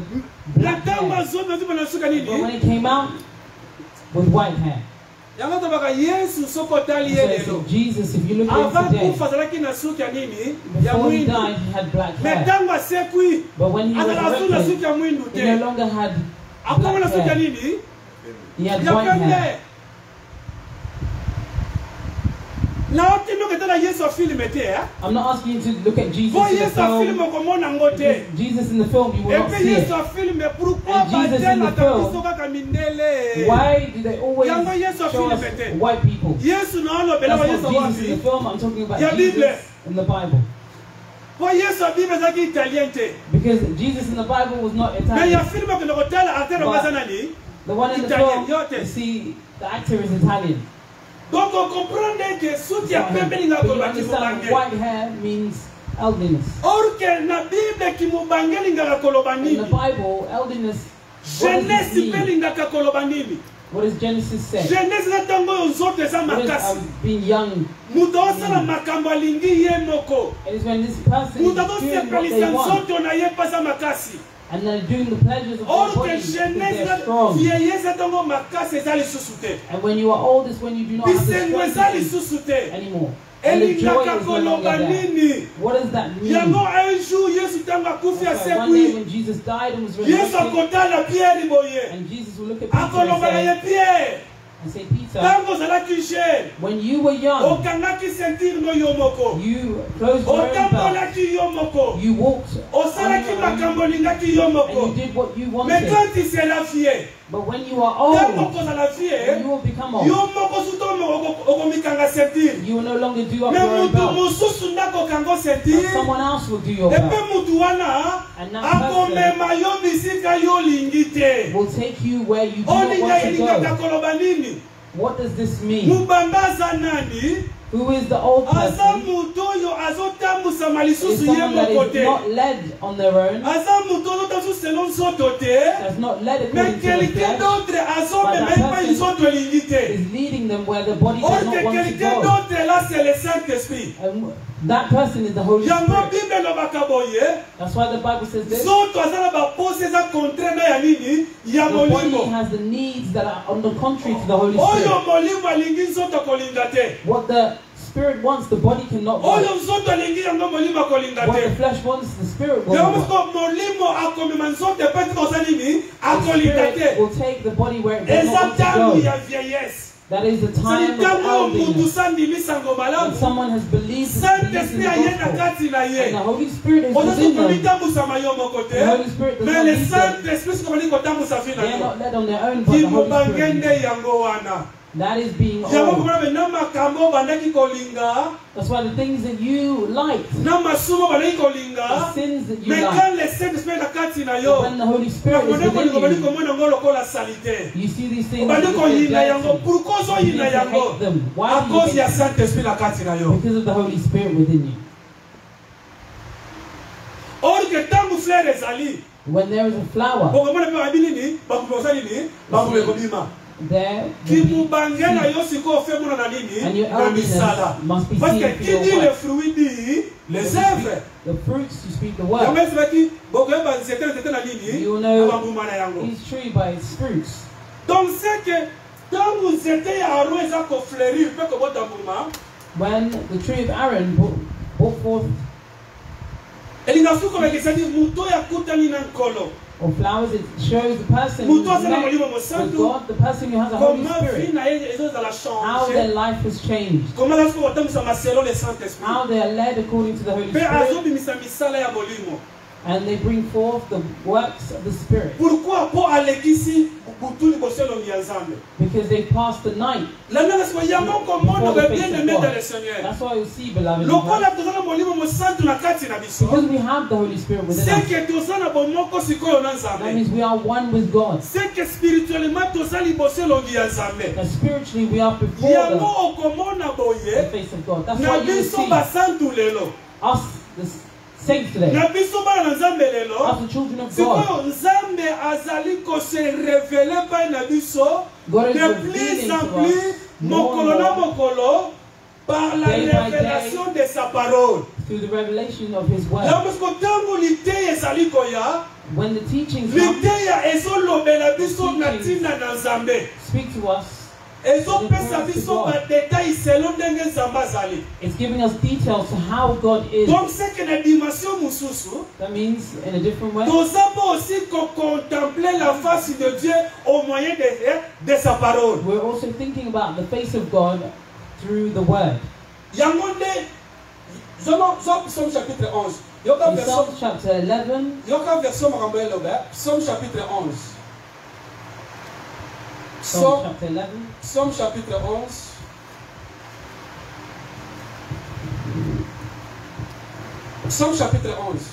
black hair. But when it came out, with white hair. So Jesus, if you look at him today, before he died, he had black hair. But when he was resurrected, he no longer had black hair. He had white hair. I'm not asking you to look at Jesus in the film. Jesus in the film, you will not see it. And Jesus in the film, why do they always show us white people? That's not Jesus in the film, I'm talking about Jesus in the Bible. Because Jesus in the Bible was not Italian. The one in the film, you see, the actor is Italian. Donc on comprend que sous ya pembe linga understand white hair means elderliness. Or que na Bible ki mubangeli nga kolobani. In the Bible, elderliness. Jeunesse belinga kolobani. What does Genesis say? Jeunesse na tango yozote za makasi. Being young. Mudosa na makambo lingi ye moko. It is when this person is doing what they want. Na ye pasa makasi. And they're doing the pleasures of their body because they're strong. And when you are old is when you do not have the strength anymore. And the joy is no longer there. What does that mean? One day when Jesus died and was resurrected, and Jesus will look at Peter and say, Peter, when you were young, you closed your own belt, you walked on your own, and you did what you wanted. But when you are old, when you will become old, you will no longer do up your own belt. But someone else will do your belt. And that person will take you where you do not want to go. What does this mean? Who is the old person? Is someone that is not led on their own, has not led according to the flesh, but that person is leading them where the body does not want to go. And that person is the Holy Spirit. That's why the Bible says this. The body has the needs that are on the contrary to the Holy Spirit. What the Spirit wants, the body cannot want. What the flesh wants, the Spirit will want. The Spirit will take the body where it does not want to go. That is the time of elderliness. When someone has believed in the gospel, and the Holy Spirit is within them, the Holy Spirit does not lead them. They are not led on their own, but the Holy Spirit leads them. That is being old. That's why the things that you like, the sins that you like, when the Holy Spirit is within you see these things and you hate them. Why do you hate them? Because of the Holy Spirit within you. When there is a flower, there and your elders must be seen for your work. The fruits, you speak the word. You will know each tree by its fruits. When the tree of Aaron brought forth or flowers, it shows the person who is met with God, the person who has a Holy Spirit, how their life has changed, how they are led according to the Holy Spirit, and they bring forth the works of the Spirit. Because they passed the night before the face of God. That's why you see, beloved, because we have the Holy Spirit within us, that means we are one with God. That spiritually we are before the face of God. That's why you see us, the saints today, as the children of God, God is revealing to us more and more, day by day, through the revelation of His word. When the teachings come, speak to us. It's giving us details to how God is. That means in a different way, we're also thinking about the face of God through the word. Psalm chapitre 11. In Psalm chapter 11. Psalm chapitre 11. Psalm chapter 11. Psalm chapitre 11. Psaume chapitre 11.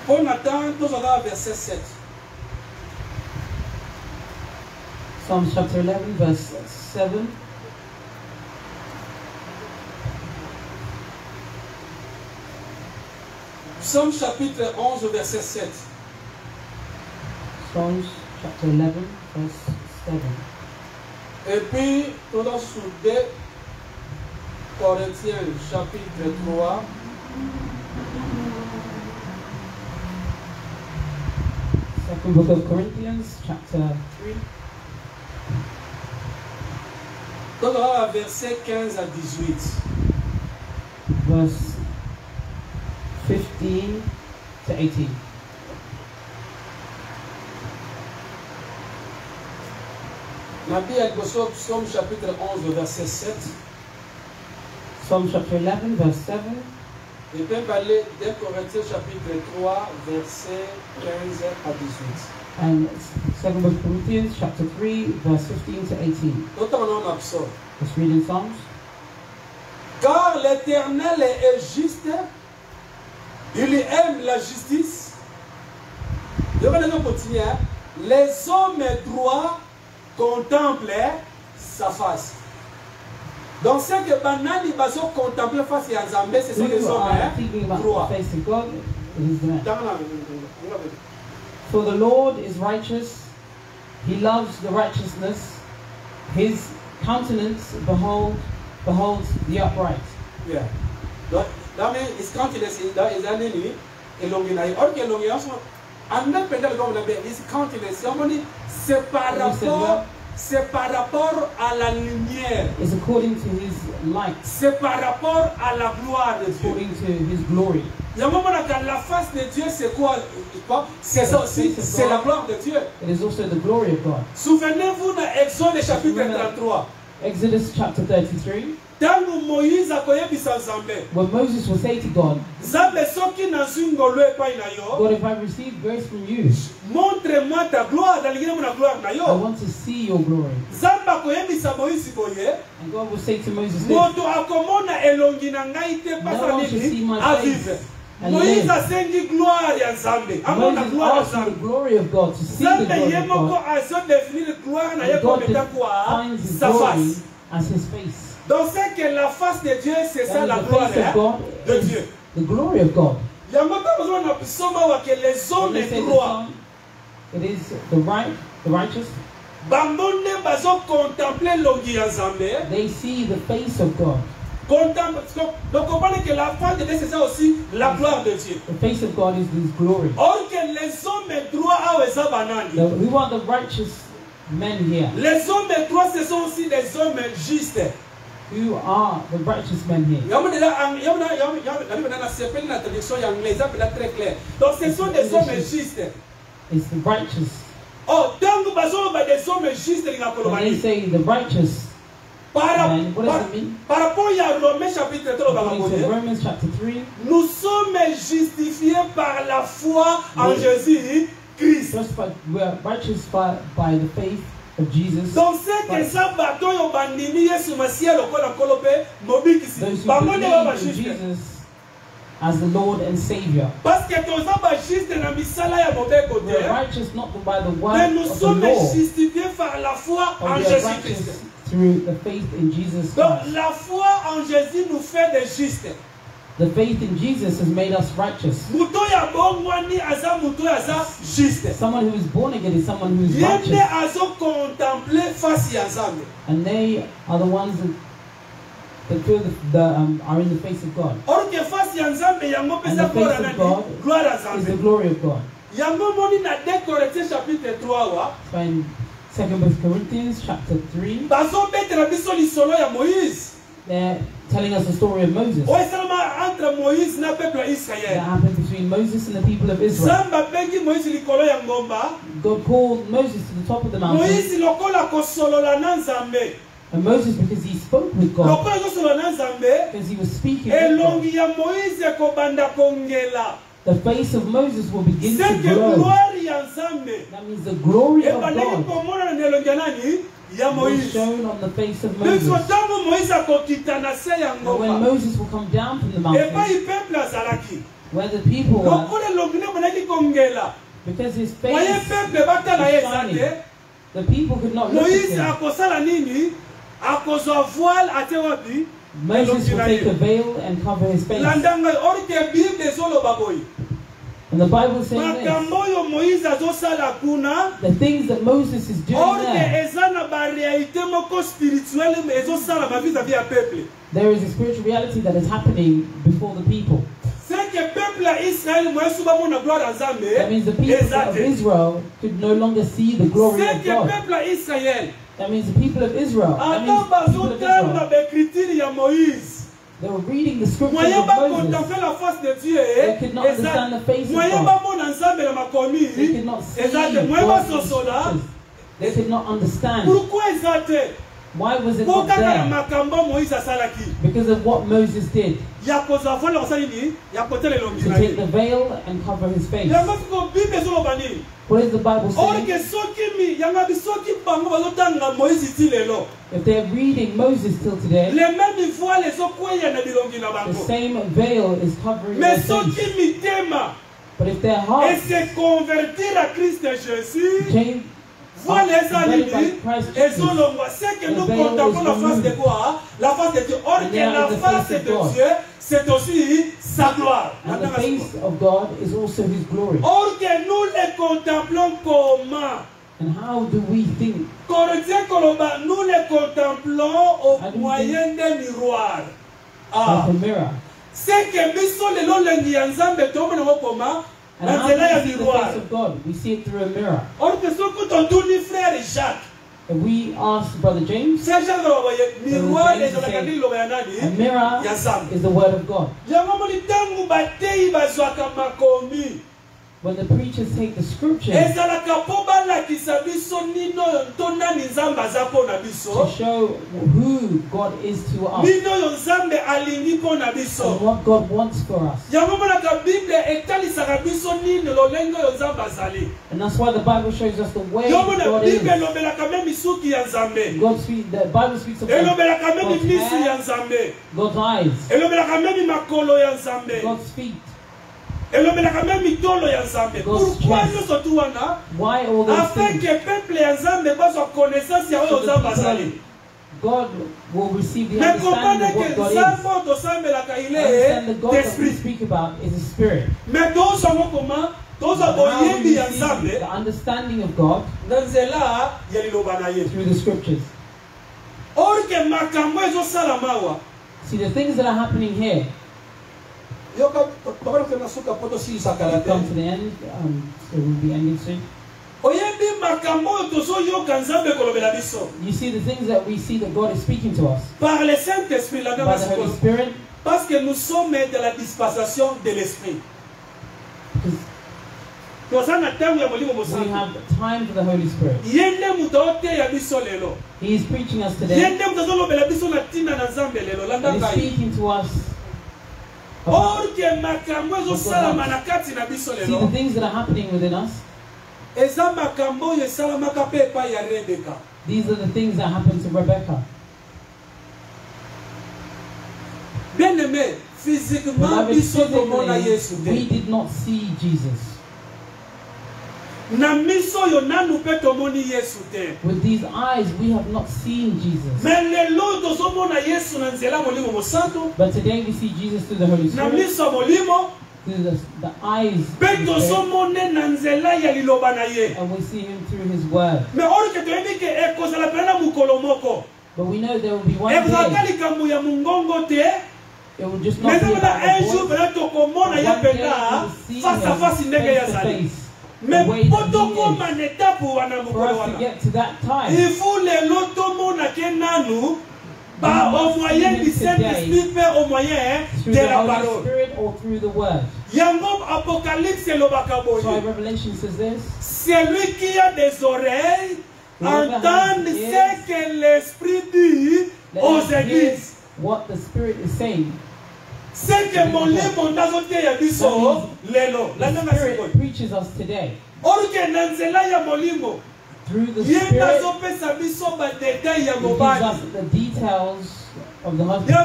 On attend, nous allons verset 7. Psalm chapter 11, verse 7. Psaume chapitre 11, verset 7. Psalms chapter 11, verse 7. Et puis, nous allons sur 2 Corinthiens chapitre 3. Second book of Corinthians, chapter 3. Nous allons verset 15 à 18. Verse 15 to 18. Nabi al-Bosso, Psaume chapitre 11, verset 7. Psalm chapter 11, verse 7. Et puis, aller 2 Corinthiens chapitre 3, verset 15 à 18. And 2 book of Corinthians, chapter 3, verse 15 to 18. Let's read in Psalms. Car l'Éternel est juste, il aime la justice. Je vais continuer. Les hommes droits contemplent sa face. Donc, ce que Banani Bazo contemple face à Zambé, ce sont les hommes droits. For the Lord is righteous, he loves the righteousness, his countenance beholds the upright. Yeah. Donc, his countenance is an enemy, et l'onginaï. Or que l'onginaï, his countenance, c'est par rapport à la lumière. It's according to his light. C'est par rapport à la gloire de Dieu. According to his glory. La face de Dieu, c'est quoi? C'est ça aussi, c'est la gloire de Dieu. It is also the glory of God. Souvenez-vous de Exode chapitre 33. Exodus chapter 33. When Moses will say to God, God, if I receive grace from you, montre-moi ta gloire. I want to see your glory. And God will say to Moses this, no one should see my face and live. Moses asked for the glory of God, to see the glory of God. And God defines his glory as his face. Donc c'est que la face de Dieu, c'est ça la gloire de Dieu. The glory of God. Il y a beaucoup besoin de que les hommes droits. It is the righteous. They see the face of God. Donc comprenez que la face de Dieu, c'est ça aussi la gloire de Dieu. The face of God is His glory. Or que les hommes droits who are the righteous men here? Les hommes droits, ce sont aussi des hommes justes. Who are the righteous men here? Donc ce sont des hommes justes. It's the righteous. Oh, donc des hommes justes. When they say the righteous, what does it mean? Par rapport à Romains chapitre 3, Romans chapter 3, nous sommes justifiés par la foi en Jésus Christ. We are righteous by the faith of Jesus. Donc c'est que ça bateau yo bandimi Yesu Masia lokola kolope mobikisi. Believe in Jesus as the Lord and Savior. Parce que toza ba juste na misala ya mobeko we are righteous not by the word mais nous of the sommes law, justifiés par la foi en Jésus Christ. Through the faith in Jesus Christ. Donc la foi en Jésus nous fait des justes. The faith in Jesus has made us righteous. Someone who is born again is someone who is righteous. And they are the ones that feel are in the face of God. And the face of God is the glory of God. So in 2 Corinthians chapter 3, they're telling us the story of Moses. That happened between Moses and the people of Israel. God called Moses to the top of the mountain. And Moses, because he spoke with God, because he was speaking with God. the face of Moses will begin to glow. That means the glory of God was shown on the face of Moses. And when Moses will come down from the mountain, where the people were, because his face is shining, the people could not look at him. Moses will take a veil and cover his face. And the Bible says this, the things that Moses is doing there is a spiritual reality that is happening before the people. That means the people of Israel could no longer see the glory of God. That means the people of Israel. They were reading the scriptures of Moses. They could not understand the face of God. They could not see God in the scriptures. They could not understand. Why was it not there? Because of what Moses did. To take the veil and cover his face. What is the Bible saying? If they're reading Moses till today, the same veil is covering their face. But if their hearts change, voilà ça lui dit, et Zolongwa, c'est que nous contemplons la face de quoi? La face de Dieu. Or que la face de Dieu, c'est aussi sa gloire. And the face of God is also His glory. Or que nous les contemplons comment? And how do we think? Nous les contemplons au moyen des miroirs. Like a mirror. C'est que biso le long le nyanzambe tombe na comment? And how do we see the face of God? We see it through a mirror. If we ask Brother James, a mirror is the word of God. When the preachers take the scriptures to show who God is to us and what God wants for us. And that's why the Bible shows us the way God is. The Bible speaks of God's hair, God's eyes, God's feet. Why all those things? God will receive the understanding of what God is. Understand the God that we speak about is a spirit. How do we receive the understanding of God? Through the scriptures. See, the things that are happening here, come to the end, so we'll be ending soon. You see the things that we see that God is speaking to us by the Holy Spirit. Parce que nous sommes dans la dispensation de l'Esprit. We have time for the Holy Spirit. He is preaching us today. He is speaking to us. See the things that are happening within us. These are the things that happened to Rebecca. Beloved, physically, we did not see Jesus. With these eyes, we have not seen Jesus. But today we see Jesus through the Holy Spirit, through the eyes, and we see Him through His Word. But we know there will be one day. It will just not be about the voice. One day we will see Him face to face. Mais for us to get to that time, il faut les au moyen du Saint-Esprit, au moyen de la parole. Apocalypse so Revelation says this. Celui qui a des oreilles entende ce que l'Esprit dit aux églises. What the Spirit is saying. C'est que mon limo ndazote ya biso lelo. La même Spirit preaches us today. Orke nanzela ya molimo. Through the Spirit, He gives us the details of the husband.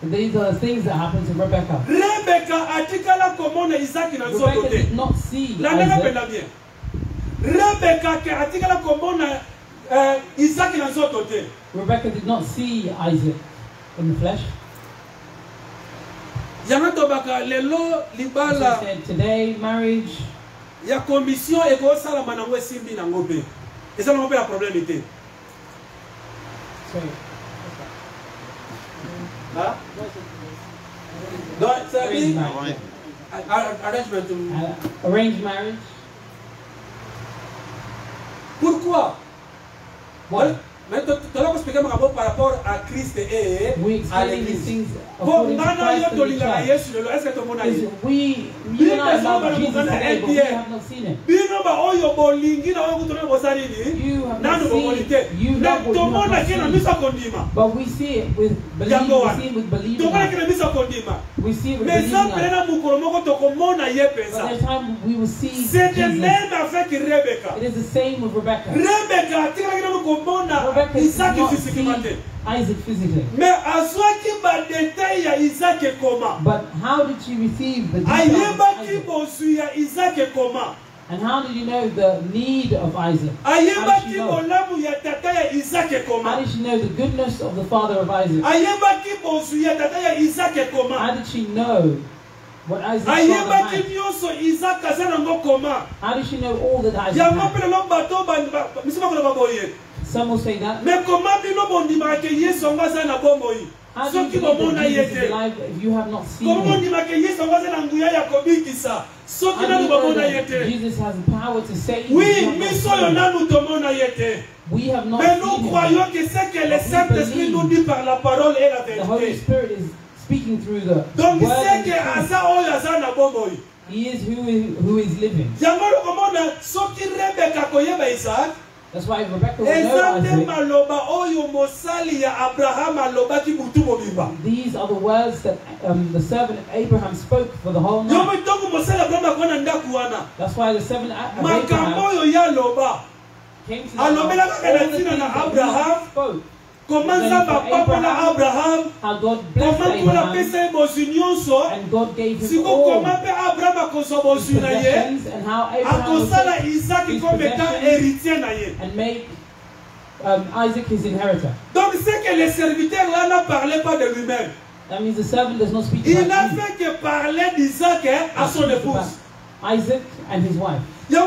These are the things that happened to Rebecca. Rebecca did not see Isaac. Rebecca did not see Isaac in the flesh. So said, today, marriage. La commission est comme ça la manangwe simbi na ngobe. Et ça n'a pas de problème était. Sorry. Hein? Donc ça dit arranged marriage. Pourquoi? Mais tu dois expliquer par rapport à Christ et à l'Église. Bon, maintenant il y a de l'Église. Est-ce que tout le monde a vu? We love Jesus today, but we have not seen it. You have not seen it. But we see it with believing. We see it with believing. We see it with believing. But there's time we will see Jesus. It is the same with Rebecca. Rebecca did not see Isaac physically. But how did she receive the details of Isaac? And how did you know the need of Isaac? How did she know? How did she know the goodness of the father of Isaac? How did she know what Isaac's father had? How did she know all that Isaac had? Some will say that. How do you believe that Jesus is alive if you have not seen him? How do you know that Jesus has the power to save you? We have not seen him. The Holy Spirit is speaking through the word and truth. He is who is living. That's why Rebecca will know Isaac. These are the words that the servant of Abraham spoke for the whole night. That's why the servant of Abraham came to all the things that he spoke. Comment ça va pas na Abraham? Comment pour la paix bosinyoso? And God gave him all comment Abraham a consobosu na ye? And how Abraham a Isaac comme étant héritier na ye? And made Isaac his inheritor. Donc c'est que le serviteur là n'a parlé pas de lui-même. That means the servant does not speak about him. Il n'a fait que parler d'Isaac à son épouse. Isaac and his wife. Le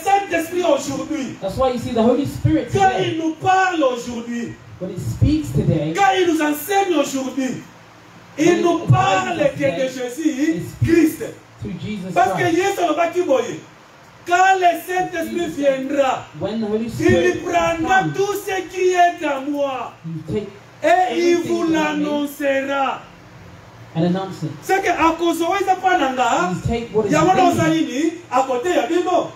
Saint-Esprit aujourd'hui. That's why you see the Holy Spirit today. Quand il nous parle aujourd'hui. When he speaks today, quand il nous enseigne aujourd'hui, il nous parle de Jésus Christ. Parce que Jésus ne va pas boyer. Quand le Saint-Esprit viendra, il prendra tout ce qui est à moi et il vous l'annoncera. C'est qu'à cause de ça, il y a un ozalini à côté de Bino.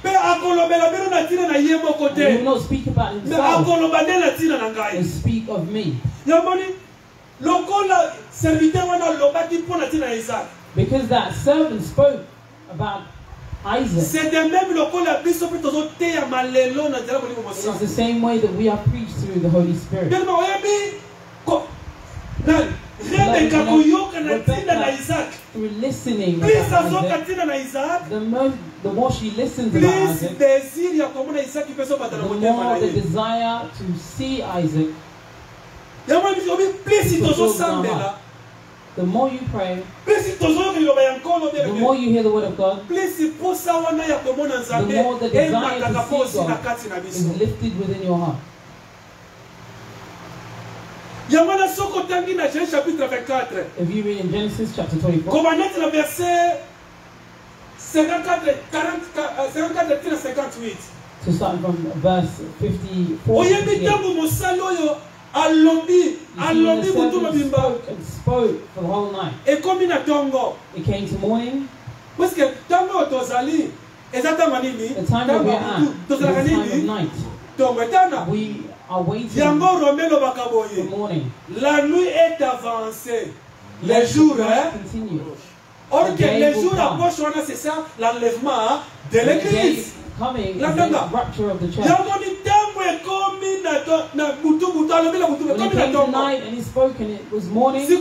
Mais à Colobela Bino na tina na yemo côté. Mais à Colobade na tina na ngai. Speak of me. Yamoni, lokola serviteur wana lobaki pour na tina Isaac. Because that servant spoke about Isaac. C'est de même lokola biso pe tozo te ya malelo na jala boli mo. It's the same way that we are preached through the Holy Spirit. Bien mo yebi ko na Rebecca kuyoka na tina na Isaac. Through listening about Isaac, the more she listens about Isaac, the more the desire to see Isaac goes down her heart. The more you pray, the more you hear the word of God, the more the desire to see God is lifted within your heart. If you read in Genesis chapter 24, to start from verse 54, spoke for the whole night. It came to morning. The time that we are at is the time of night. We are waiting Yango romelo bakaboye. the morning. La nuit est avancée. Les jours, hein? Continue. Or que les jours approchent, c'est ça l'enlèvement de l'église. Coming is the rapture of the church. When he came tonight and he spoke and it was morning, the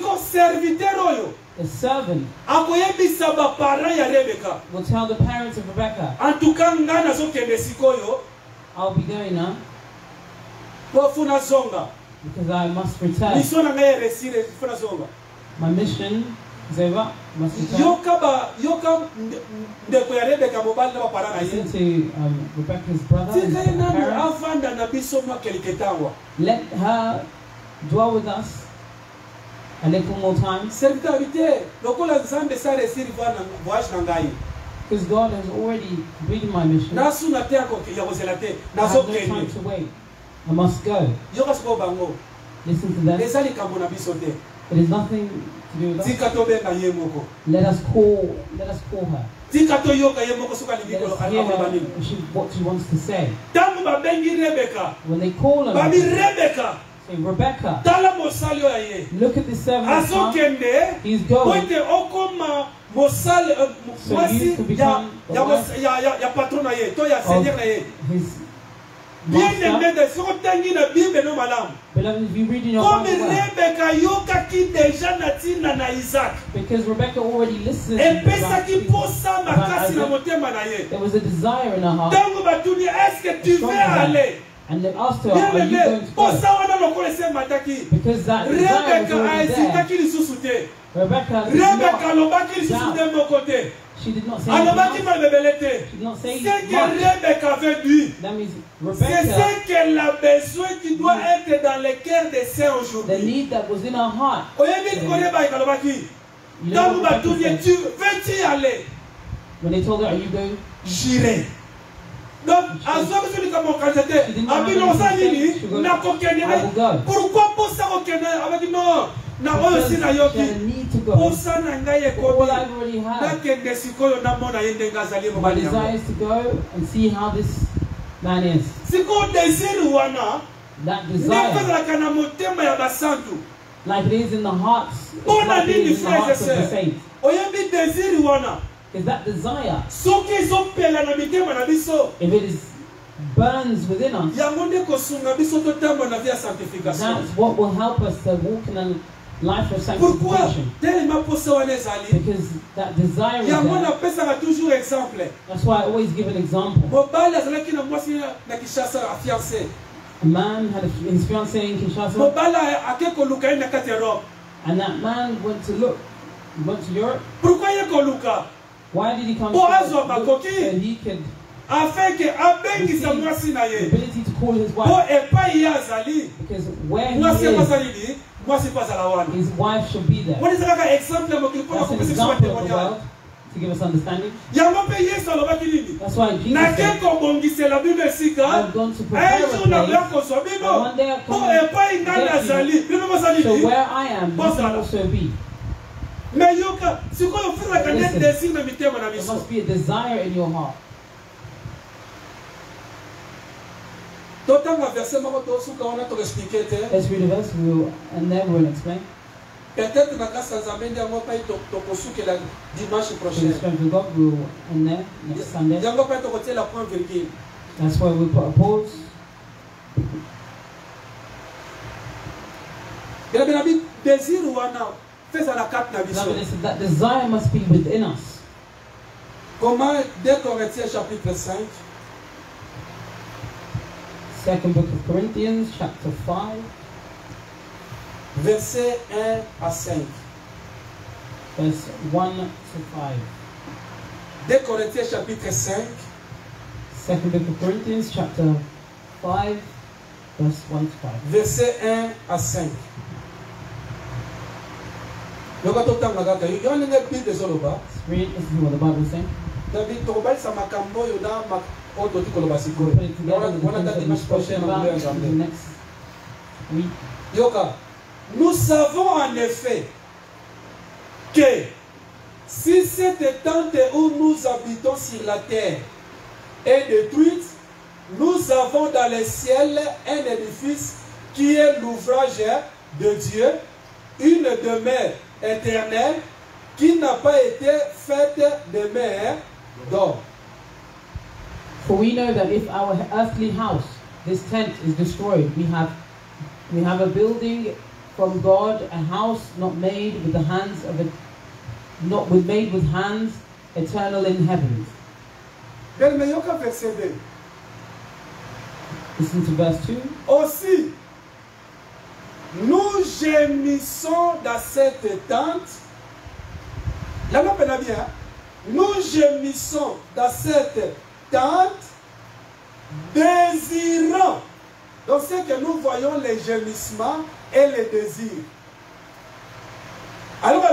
servant will tell the parents of Rebecca, I'll be going now because I must return. My mission is over. Must return. Listen to Rebecca's brother and parents. Let her dwell with us a little more time. Because God has already completed my mission. I have no time to wait. I must go. Listen to them. It is nothing to do with us. Let us call her. Let us hear what she wants to say. When they call her, say, Rebecca, look at this servant. He's going. So you can become the wife of his master. Beloved, if you read in your Bible, because Rebecca already listened about Isaac, there was a desire in her heart, and they asked her, are you going to go? Because that desire was already there. Rebecca did not doubt. She did not say anything else. She did not say much. That means Rebecca, the need that was in her heart. You know what Rebecca said? When they told her, are you going? J'irai. Donc, pourquoi pour ça non? Na oyo sina yoki posa na ngai ekomi nakende sikoyo namona ye ndenge azali mobali yango. My desire is to go and see how this man is. Siko désir wana that desire ndefezalaka na motema ya basantu like it is in the hearts of the saints. Oyebi désir wana is that desire. Soki ezopela na mitema na biso, if it is burns within us, yango nde kosunga biso totambola na vie ya sanctification. That's what will help us to walk in a life of sanctification. Because that desire is there. That's why I always give an example. A man had his fiancée in Kinshasa, and that man went to look. He went to Europe. Why did he come to look so he could afin que abengisa mwasi na ye, ability to call his wife, because where he is, his wife should be there. That's an example of the world to give us understanding. That's why Jesus said, I've gone to prepare a place, and one day I'll come and get you, so where I am, you can also be. Listen, there must be a desire in your heart. Let's read the verse, and then we'll explain. Peut-être na grâce à Nzambe ndiango pa tokosukela dimanche prochain. Next Sunday. Ndiango pa tokotia la point virgule. That's why we put a pause. Désir wana fais la carte na biso. That desire must be within us. Comment 2 Corinthiens chapitre 5. Second book of Corinthians, chapter 5. Versets 1 à 5. Verse 1 to 5. 2 Corinthiens chapitre 5. Second book of Corinthians, chapter 5, verse 1 to 5. Versets 1 à 5. Read this is what the Bible is saying. Put it together next week. Nous savons en effet que si cette tente où nous habitons sur la terre est détruite, nous avons dans les ciels un édifice qui est l'ouvrage de Dieu, une demeure éternelle qui n'a pas été faite de main d'homme. For we know that if our earthly house, this tent, is destroyed, we have a building from God, a house not made with the hands of it, made with hands, eternal in heaven. Listen to verse 2. Aussi, nous gémissons dans cette tente. Là, on peut bien. Nous gémissons dans cette tente, désirant. Donc, c'est que nous voyons les gémissements et les désirs. Alors,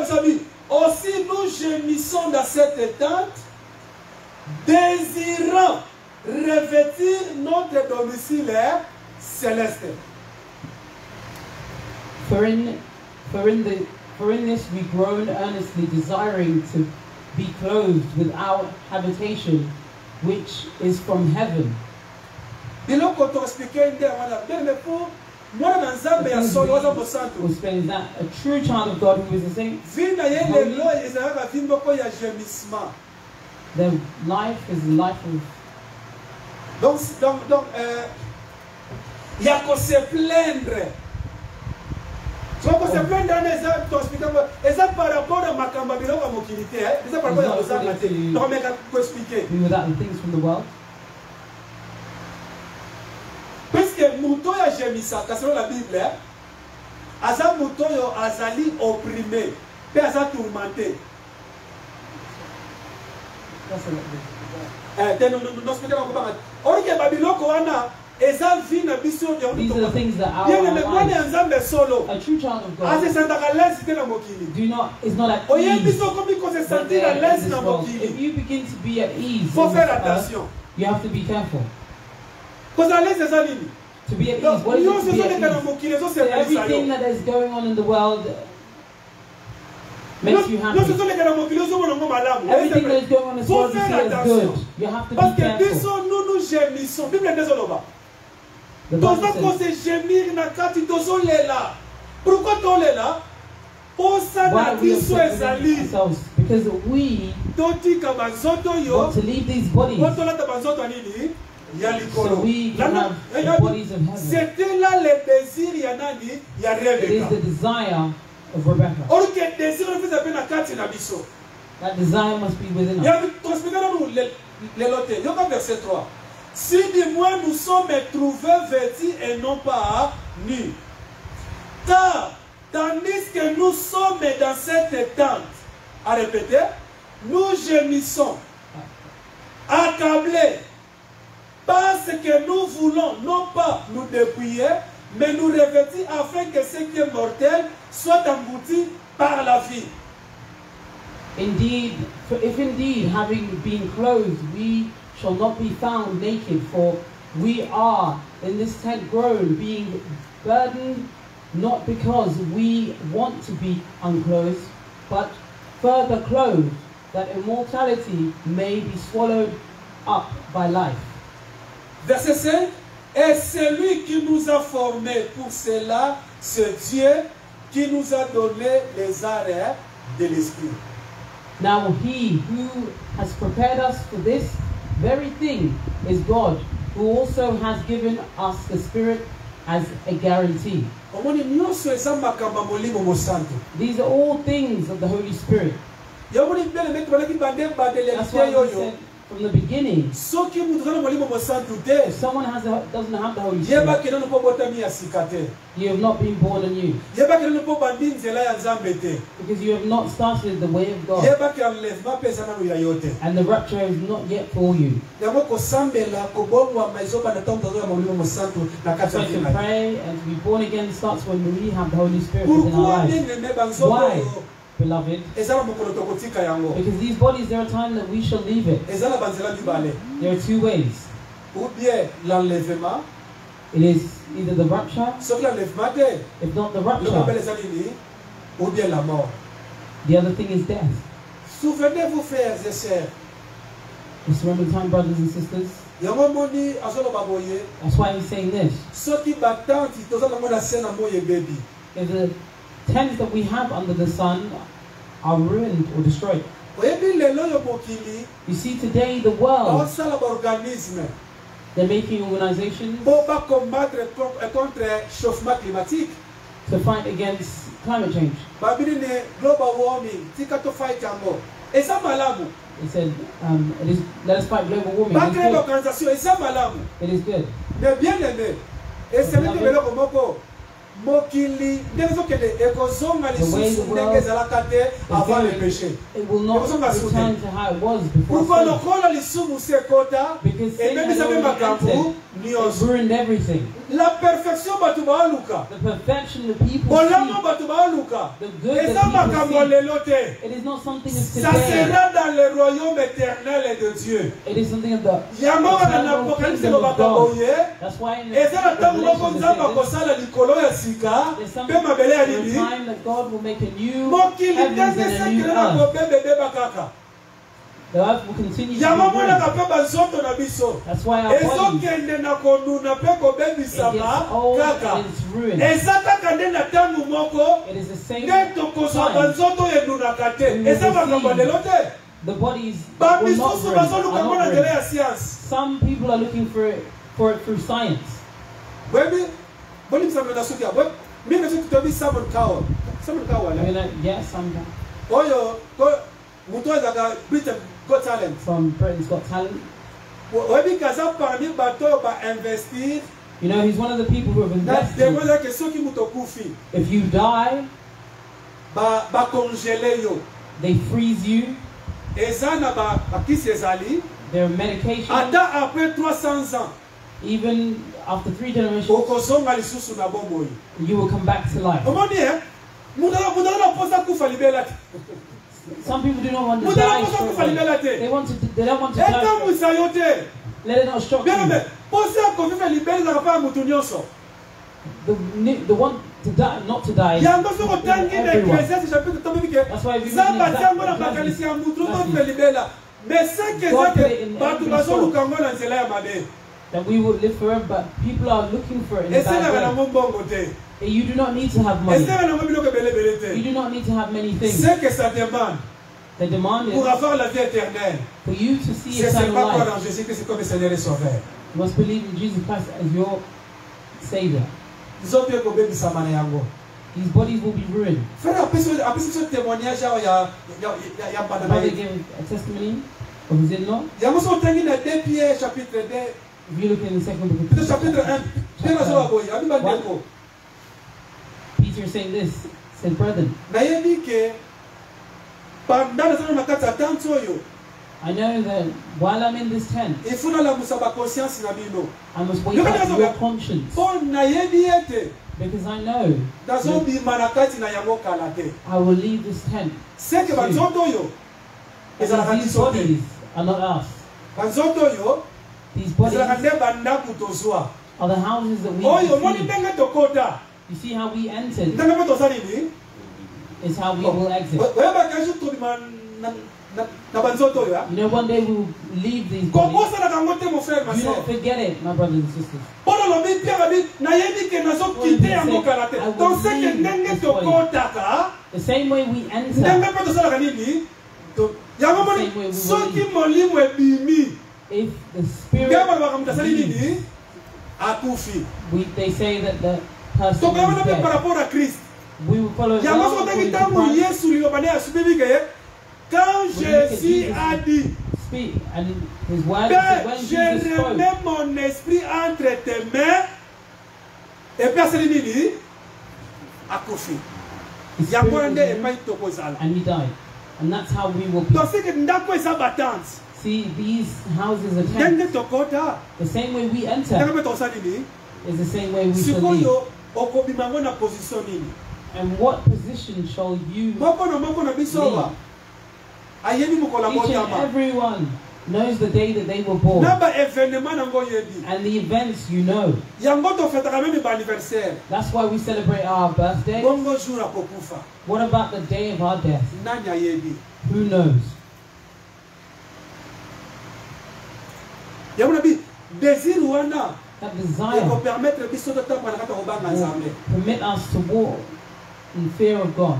aussi nous gémissons dans cette tente, désirant revêtir notre domicile céleste. For in this we groan earnestly, desiring to be clothed with our habitation, which is from heaven. We'll spend that a true child of God who is a saint. Their life is the life of. Donc, il y a qu'à se plaindre. Tu vas se plaindre et ça par rapport à ma campagne, à mon qualité, ça par rapport à ça, non mais qu'à expliquer. Without the things from the world. Puisque mouton a gémi ça, selon la Bible, asa mouton yo azali opprimé, pe asa tourmenté. These are the things that our lives, a true child of God, is not at ease. If you begin to be at ease, you have to be careful. To be at ease, what is it to be at ease? So everything that is going on in the world makes you happy. Everything that is going on in this world you see as good. You have to be careful. The Bible says, why we ourselves? Because we want to leave these bodies so we can have the bodies of heaven. It is the desire of Rebecca. That desire must be within us. Si du moins nous sommes trouvés vêtus et non pas nus. Car, tandis que nous sommes dans cette tente, à répéter, nous gémissons, accablés, parce que nous voulons non pas nous dépouiller, mais nous revêtir afin que ce qui est mortel soit englouti par la vie. Indeed, if indeed, having been clothed, we shall not be found naked, for we are in this tent grown, being burdened, not because we want to be unclothed, but further clothed, that immortality may be swallowed up by life. Verset 5. Et celui qui nous a formés pour cela, c'est Dieu qui nous a donné les arts de l'esprit. Now he who has prepared us for this very thing is God, who also has given us the Spirit as a guarantee. These are all things of the Holy Spirit. That's why he said from the beginning, if someone doesn't have the Holy Spirit, you have not been born anew. Because you have not started the way of God. And the rapture is not yet for you. So to pray and to be born again starts when we have the Holy Spirit within our lives. Why? Beloved, because these bodies, there are times that we shall leave it. There are two ways. It is either the rapture, if not the rapture, the other thing is death. Souvenez-vous, frères et sœurs, Just remember the time, brothers and sisters. That's why he's saying this. If the tents that we have under the sun are ruined or destroyed. You see, today the world, they're making organizations to fight against climate change. Global warming. He said, let us fight global warming. It is good. Mokili it will not return to how it was before sin. Because sin had already entered, it ruined everything. The perfection that people see, the good that people see, it is not something of today. It is something of the eternal kingdom of God. That's why in the there's some time that God will make a new heavens and a new earth. The earth will continue to be ruined. That's why our body, it gets old and it's ruined. It is the same time the bodies will not ruin. Some people are looking for it through science. Yes, sometimes. From Britain's Got Talent. You know, he's one of the people who have invested. If you die, they freeze you. There are medications. Even after 3 generations, you will come back to life. Some people do not want to die straight away. They don't want to die. Let it not shock you. The one to die, not to die, is everyone. That's why we that we will live forever, but people are looking for it in a bad way. You do not need to have money. You do not need to have many things. The demand is for you to see eternal life. You must believe in Jesus Christ as your Savior. These bodies will be ruined. Brother gave a testimony of his in-law. If you look in the second book of Peter is saying this, said, brethren, I know that while I'm in this tent, I must wake up your conscience. Because I know that I will leave this tent soon. These bodies are not us. These bodies are the houses that we receive. You see how we entered is how we will exit. You know, one day we will leave these bodies. Do not forget it, my brothers and sisters. The same way we enter, if the spirit leaves, they say that the person is dead. We will follow quand Jésus a dit, speak, and his word said, when Jesus je remets mon esprit entre tes mains, et personne ne dit, akufi. And he died. And that's how we will be. See, these houses are tents. The same way we enter is the same way we shall leave. And what position shall you leave? Each and everyone knows the day that they were born. And the events you know. That's why we celebrate our birthday. What about the day of our death? Who knows? désir wana that desire will permit us to walk in fear of God.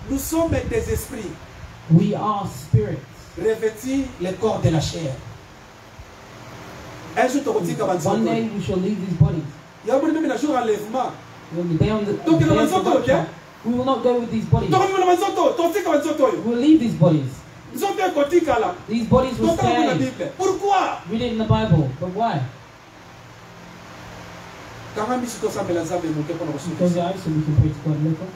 Nous sommes des esprits. We are spirits. Revêtis le corps de la chair. One day we shall leave these bodies. Il y a même un jour enlèvement. We will not go with these bodies. We will leave these bodies. These bodies will stay. Pourquoi? Read it in the Bible. But why? Because I so we can pray to God later.